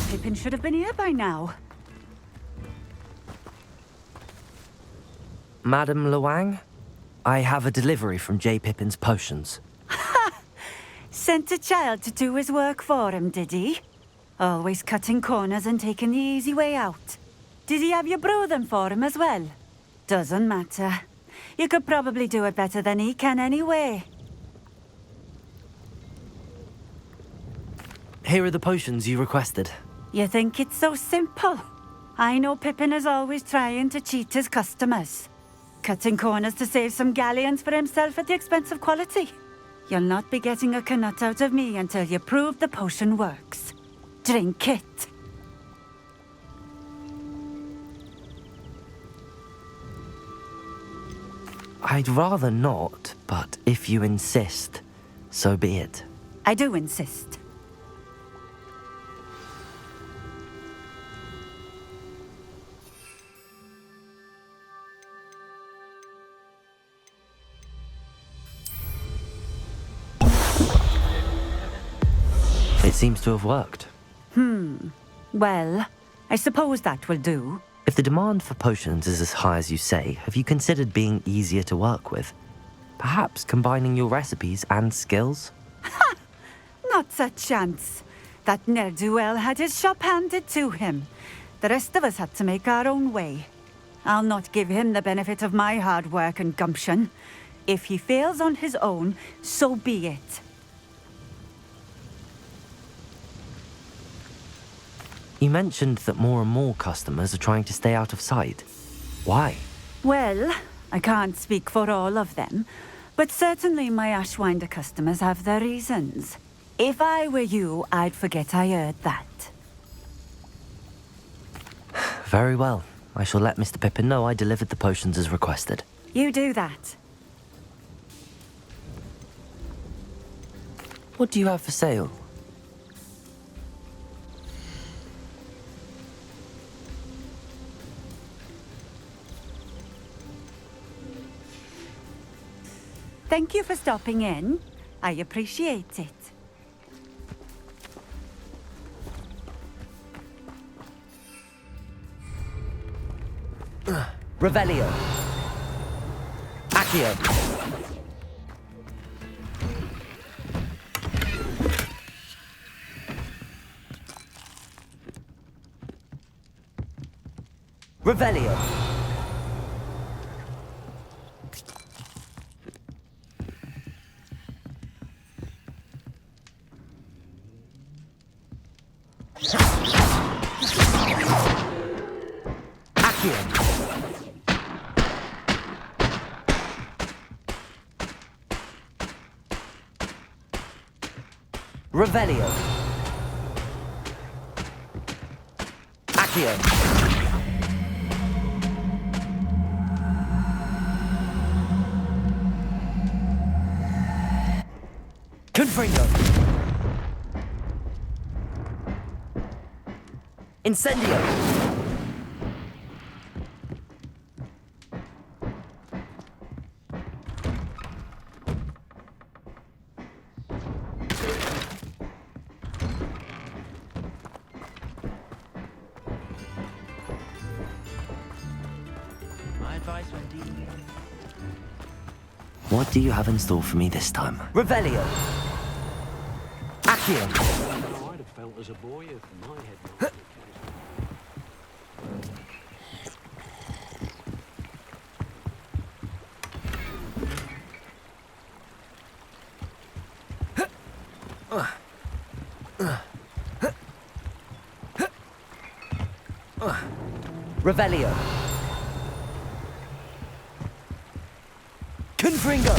Pippin should have been here by now. Madam Luang, I have a delivery from J. Pippin's potions. Sent a child to do his work for him, did he? Always cutting corners and taking the easy way out. Did he have you brew them for him as well? Doesn't matter. You could probably do it better than he can anyway. Here are the potions you requested. You think it's so simple? I know Pippin is always trying to cheat his customers. Cutting corners to save some galleons for himself at the expense of quality. You'll not be getting a canut out of me until you prove the potion works. Drink it. I'd rather not, but if you insist, so be it. I do insist. It seems to have worked. Well, I suppose that will do. If the demand for potions is as high as you say, have you considered being easier to work with? Perhaps combining your recipes and skills? Not a chance. That ne'er-do-well had his shop handed to him. The rest of us had to make our own way. I'll not give him the benefit of my hard work and gumption. If he fails on his own, so be it. You mentioned that more and more customers are trying to stay out of sight. Why? Well, I can't speak for all of them, but certainly my Ashwinder customers have their reasons. If I were you, I'd forget I heard that. Very well. I shall let Mr. Pippin know I delivered the potions as requested. You do that. What do you have for sale? Thank you for stopping in. I appreciate it. Revelio. Accio. Revelio. Revelio. Accio. Confringo. Incendio. What do you have in store for me this time? Revelio. Accio. I'd have felt as a boy if my head was Revelio. Confringo.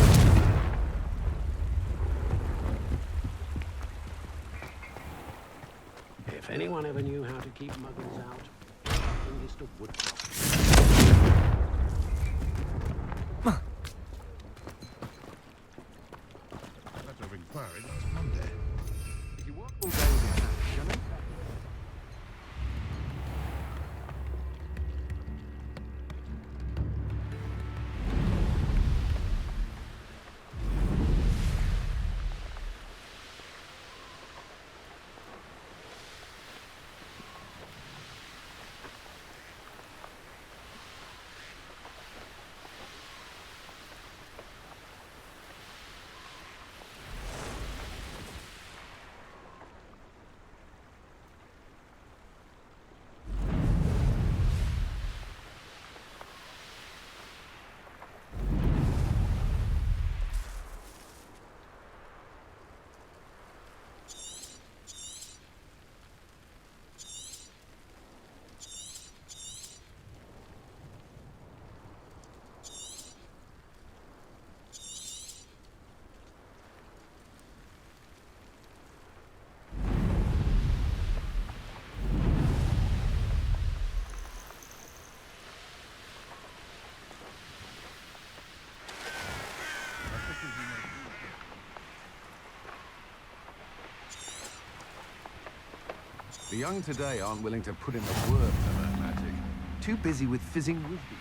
If anyone ever knew how to keep muggles out, youngest of woodcroft. Letter of inquiry last Monday. If you work all day with your hands, you'll end up. The young today aren't willing to put in the work to learn magic. Too busy with fizzing would-be.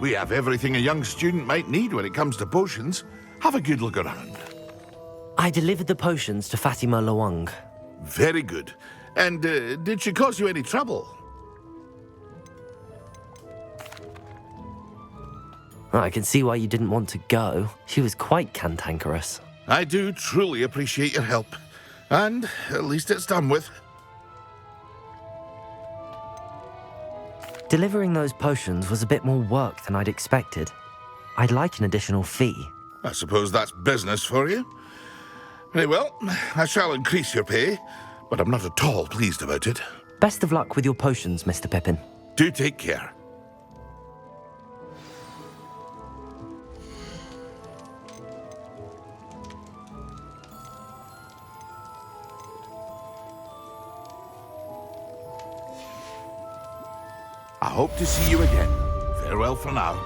We have everything a young student might need when it comes to potions. Have a good look around. I delivered the potions to Fatima Lawang. Very good. And did she cause you any trouble? I can see why you didn't want to go. She was quite cantankerous. I do truly appreciate your help. And at least it's done with. Delivering those potions was a bit more work than I'd expected. I'd like an additional fee. I suppose that's business for you. Very well, I shall increase your pay, but I'm not at all pleased about it. Best of luck with your potions, Mr. Pippin. Do take care. I hope to see you again. Farewell for now.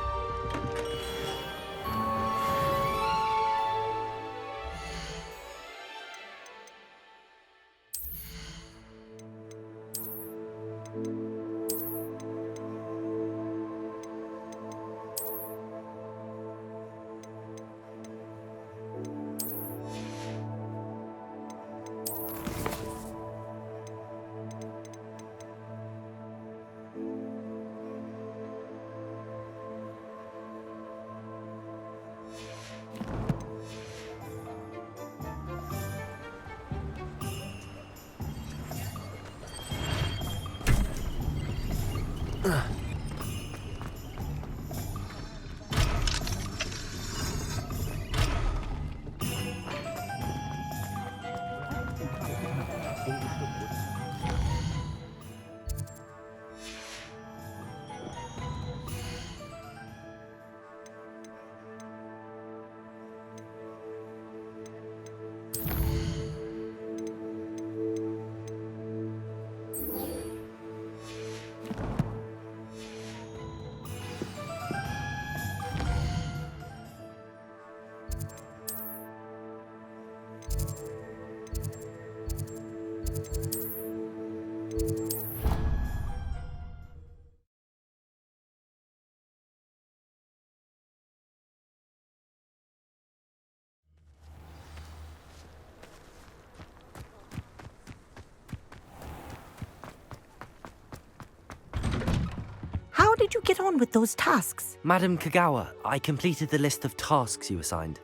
How did you get on with those tasks? Madam Kagawa, I completed the list of tasks you assigned.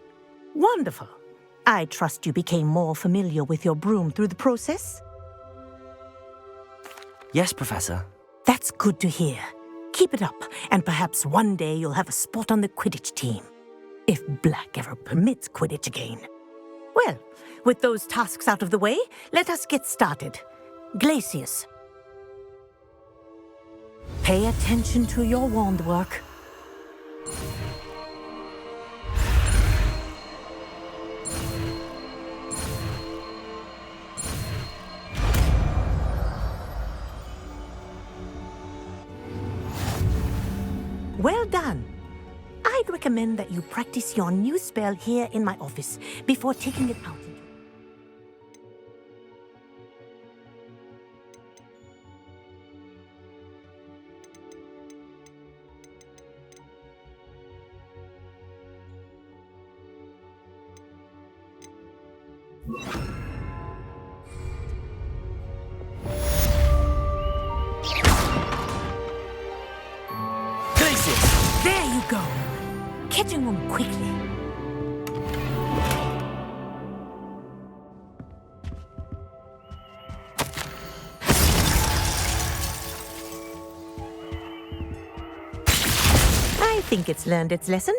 Wonderful. I trust you became more familiar with your broom through the process? Yes, Professor. That's good to hear. Keep it up, and perhaps one day you'll have a spot on the Quidditch team. If Black ever permits Quidditch again. Well, with those tasks out of the way, let us get started. Glacius. Pay attention to your wand work. Well done. I'd recommend that you practice your new spell here in my office before taking it out. There you go. Catching them quickly. I think it's learned its lesson,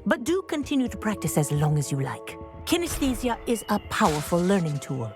but do continue to practice as long as you like. Kinesthesia is a powerful learning tool.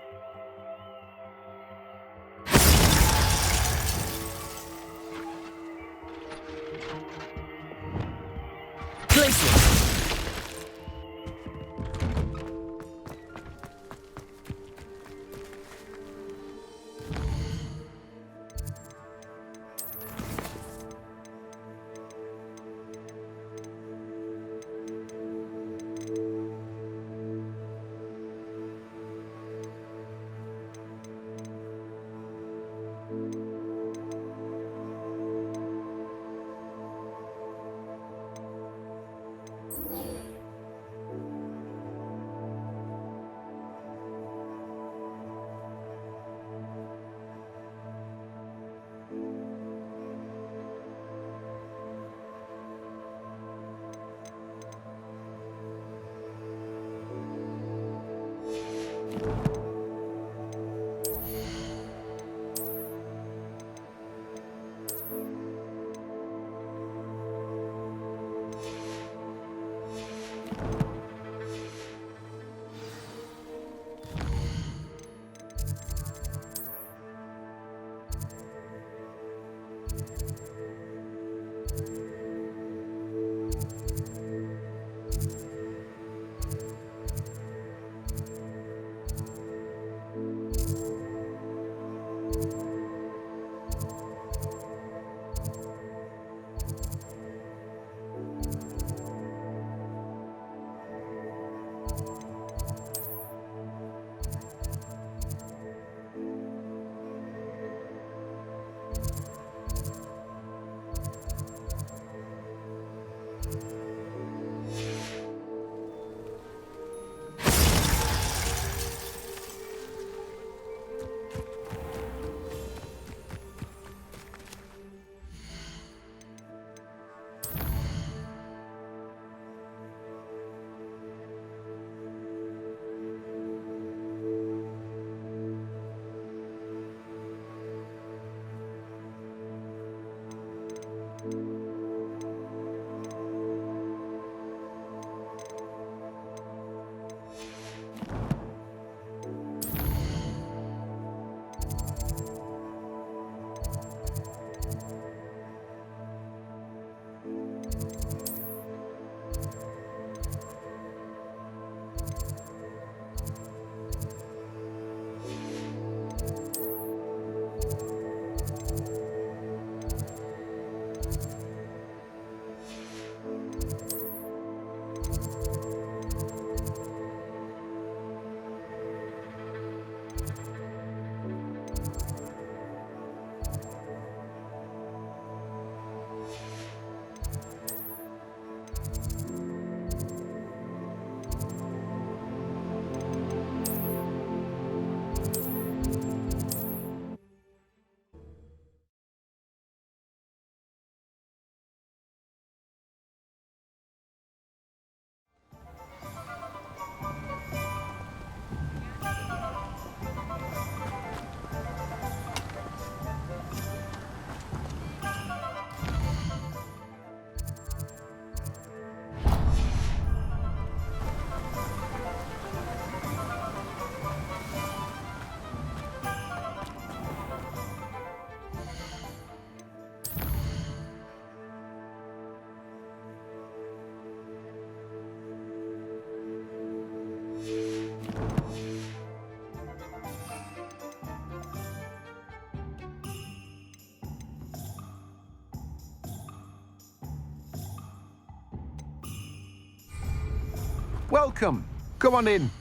Welcome. Come on in.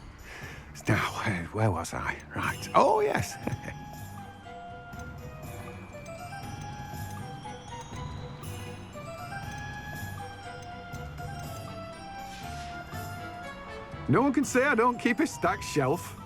Now, where was I? Right. Oh, yes. No one can say I don't keep a stacked shelf.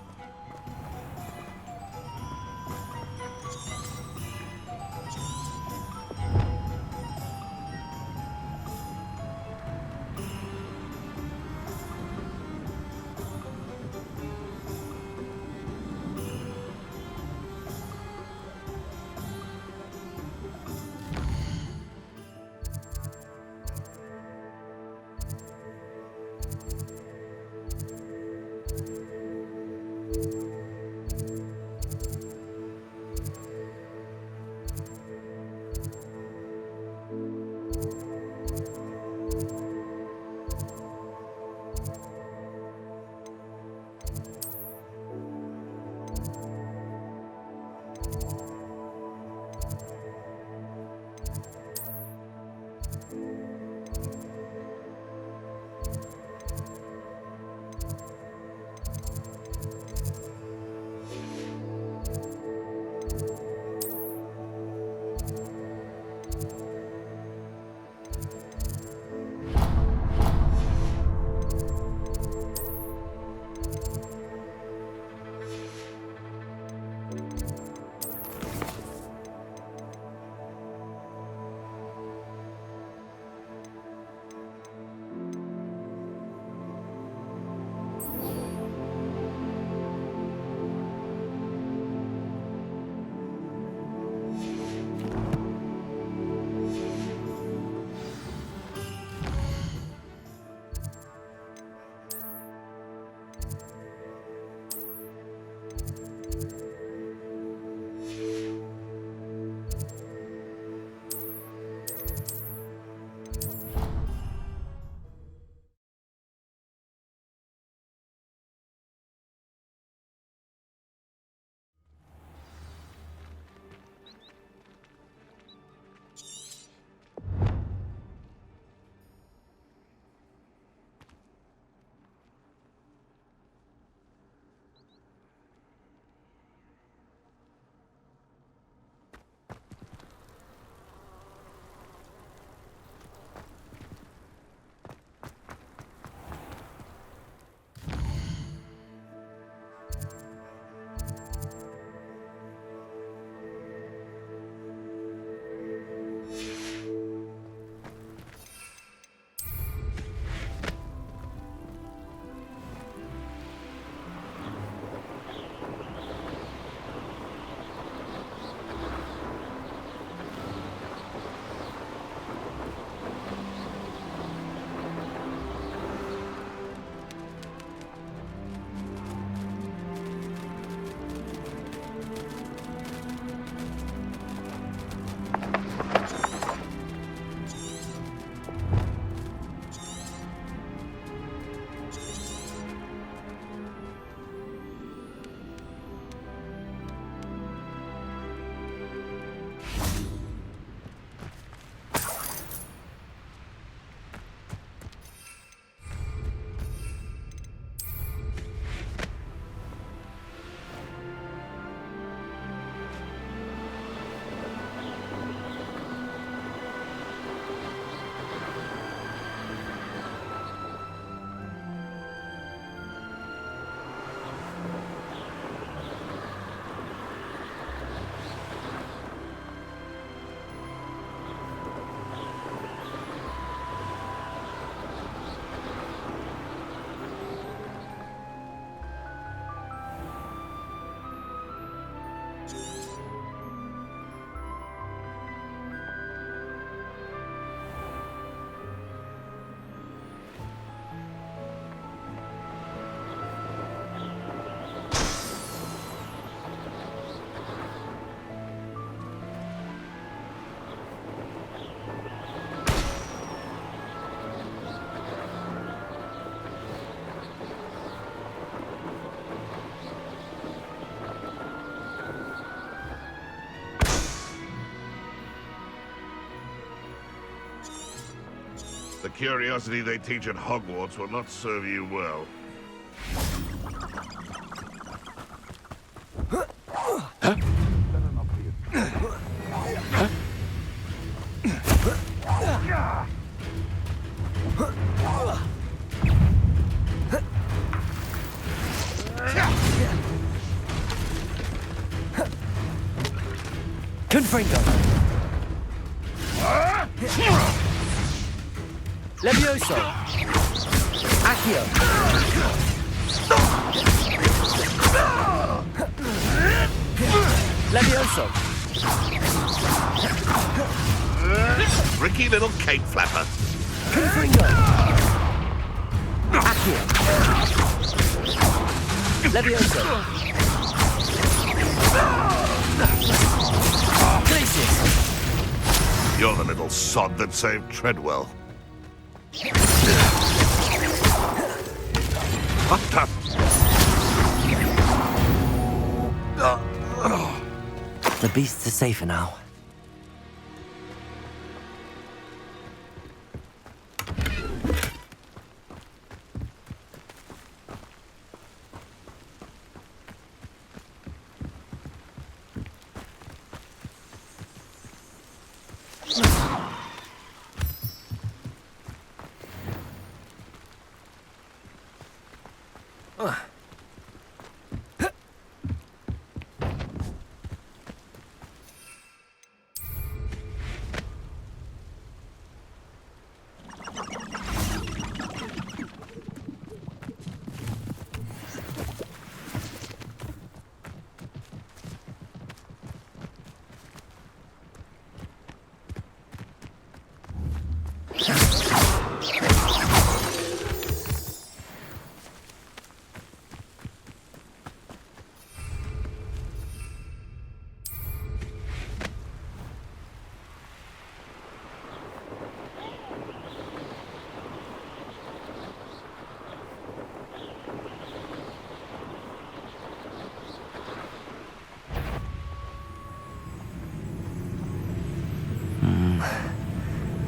curiosity they teach at Hogwarts will not serve you well. Huh? Confringo. Levioso. Accio. Levioso. Tricky little cake flapper. Confringo. Accio. Levioso. Glacius. You're the little sod that saved Treadwell. The beasts are safer now.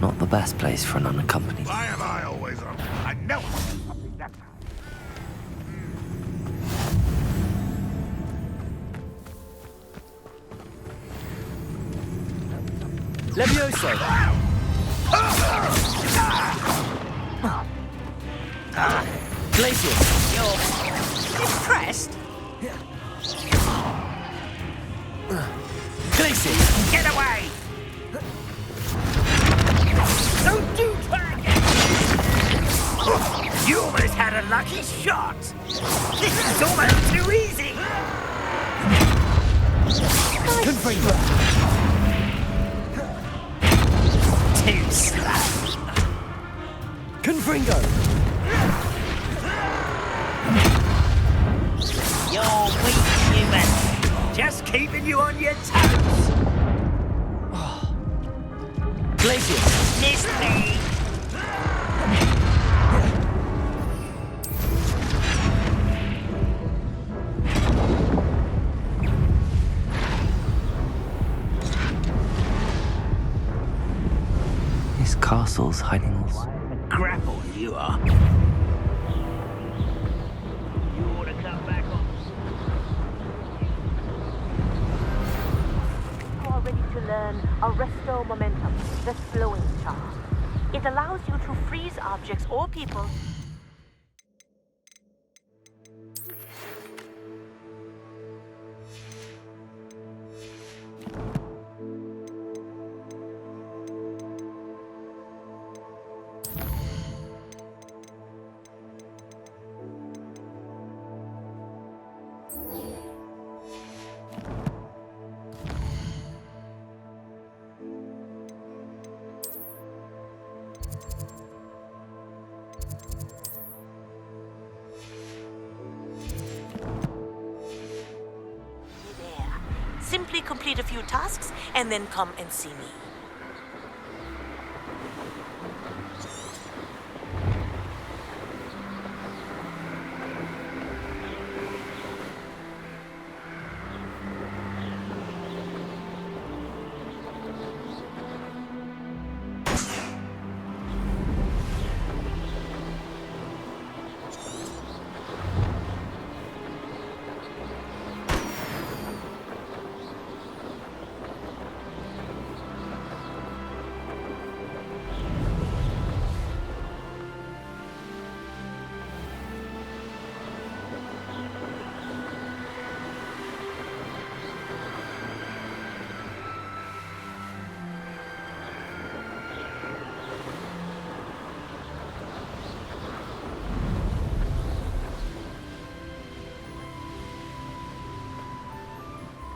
Not the best place for an unaccompanied. Why am I always on? I know something that time. Levioso. Glacius. You're impressed? Glacius. Get away! Don't do that! You almost had a lucky shot! This is almost too easy! Confringo. Too slow. Confringo. You're weak, human. Just keeping you on your toes. Glacius. Missed me. This castle's hiding us. Grapple, you are. You ought to come back on. You are ready to learn Arresto Momentum, the slowing charm. It allows you to freeze objects or people. Simply complete a few tasks and then come and see me.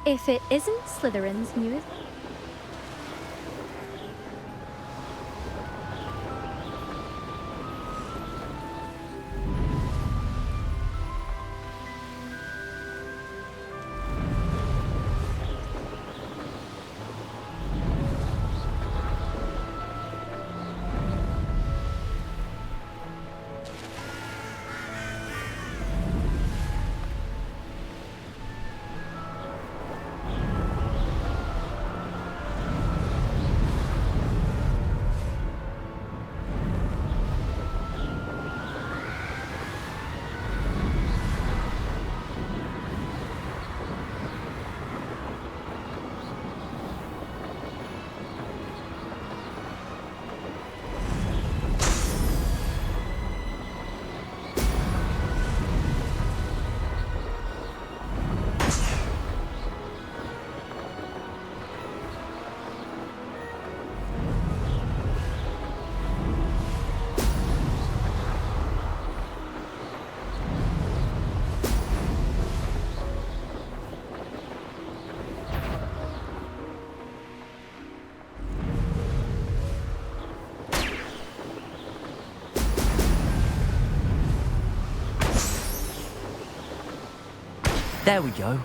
If it isn't Slytherin's newest... There we go.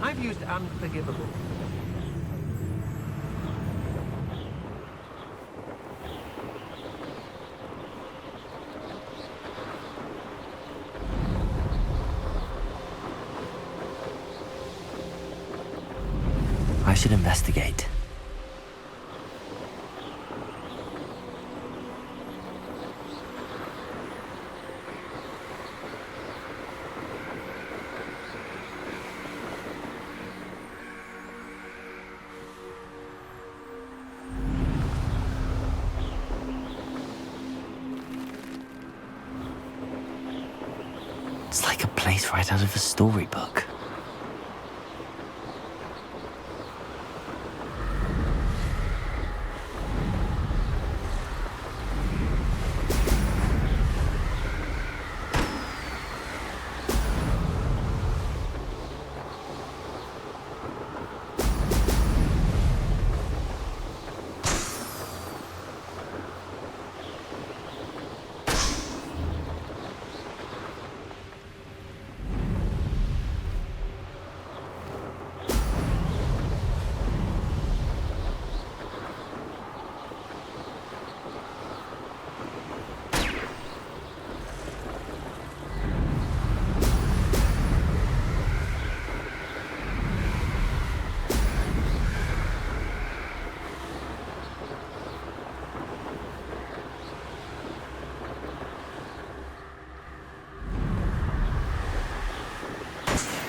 I've used Unforgivable. I should investigate. It's like a place right out of a storybook.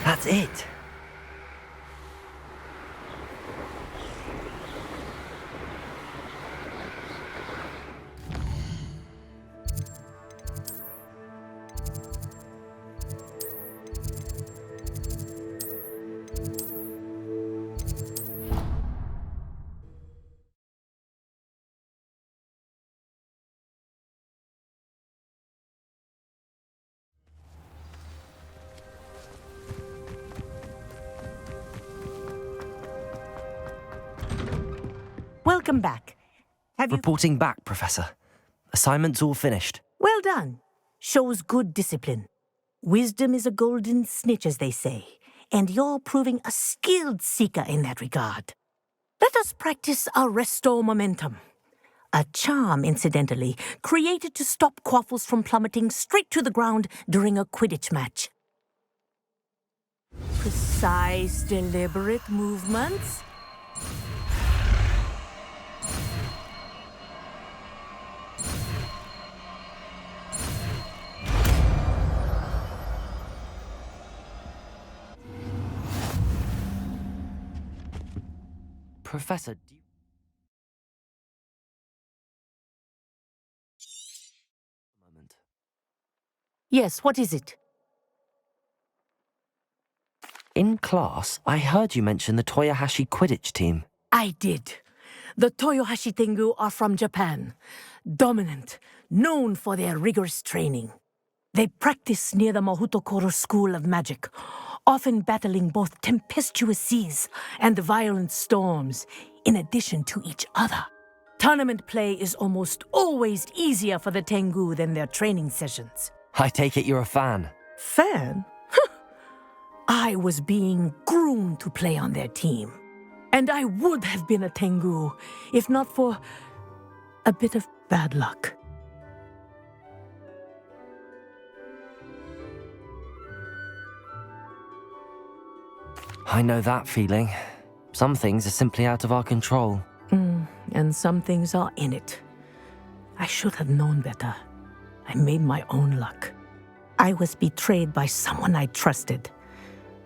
That's it. Welcome back. Reporting back, Professor. Assignment's all finished. Well done. Shows good discipline. Wisdom is a golden snitch, as they say, and you're proving a skilled seeker in that regard. Let us practice Arresto Momentum. A charm, incidentally, created to stop quaffles from plummeting straight to the ground during a Quidditch match. Precise, deliberate movements. Professor, Yes, what is it? In class, I heard you mention the Toyohashi Quidditch team. I did. The Toyohashi Tengu are from Japan. Dominant, known for their rigorous training. They practice near the Mahutokoro School of Magic, often battling both tempestuous seas and violent storms, in addition to each other. Tournament play is almost always easier for the Tengu than their training sessions. I take it you're a fan. Fan? I was being groomed to play on their team. And I would have been a Tengu, if not for a bit of bad luck. I know that feeling. Some things are simply out of our control. And some things are in it. I should have known better. I made my own luck. I was betrayed by someone I trusted.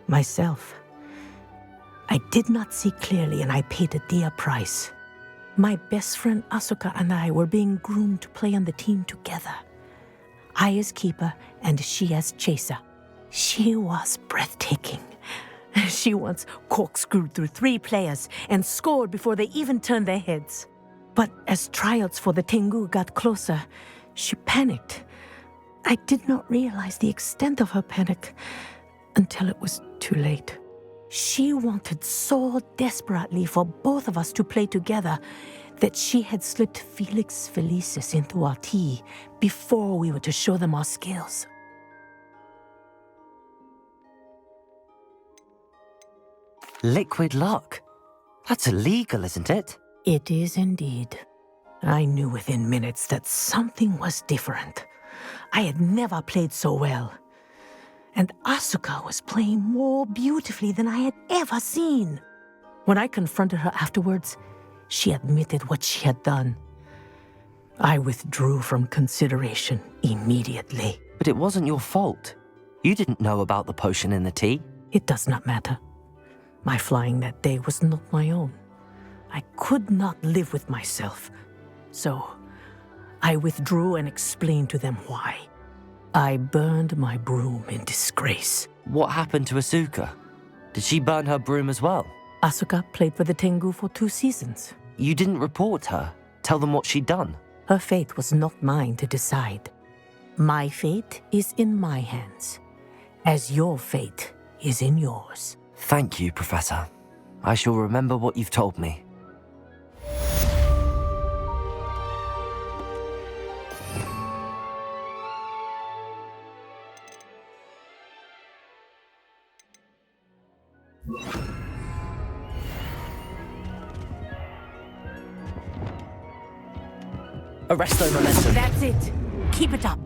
Myself. I did not see clearly, and I paid a dear price. My best friend Asuka and I were being groomed to play on the team together. I as keeper, and she as chaser. She was breathtaking. She once corkscrewed through 3 players and scored before they even turned their heads. But as tryouts for the Tengu got closer, she panicked. I did not realize the extent of her panic until it was too late. She wanted so desperately for both of us to play together that she had slipped Felix Felicis into our tea before we were to show them our skills. Liquid luck? That's illegal, isn't it? It is indeed. I knew within minutes that something was different. I had never played so well. And Asuka was playing more beautifully than I had ever seen. When I confronted her afterwards, she admitted what she had done. I withdrew from consideration immediately. But it wasn't your fault. You didn't know about the potion in the tea. It does not matter. My flying that day was not my own. I could not live with myself. So, I withdrew and explained to them why. I burned my broom in disgrace. What happened to Asuka? Did she burn her broom as well? Asuka played for the Tengu for 2 seasons. You didn't report her? Tell them what she'd done? Her fate was not mine to decide. My fate is in my hands, as your fate is in yours. Thank you, Professor. I shall remember what you've told me. Arresto momentum. That's it. Keep it up.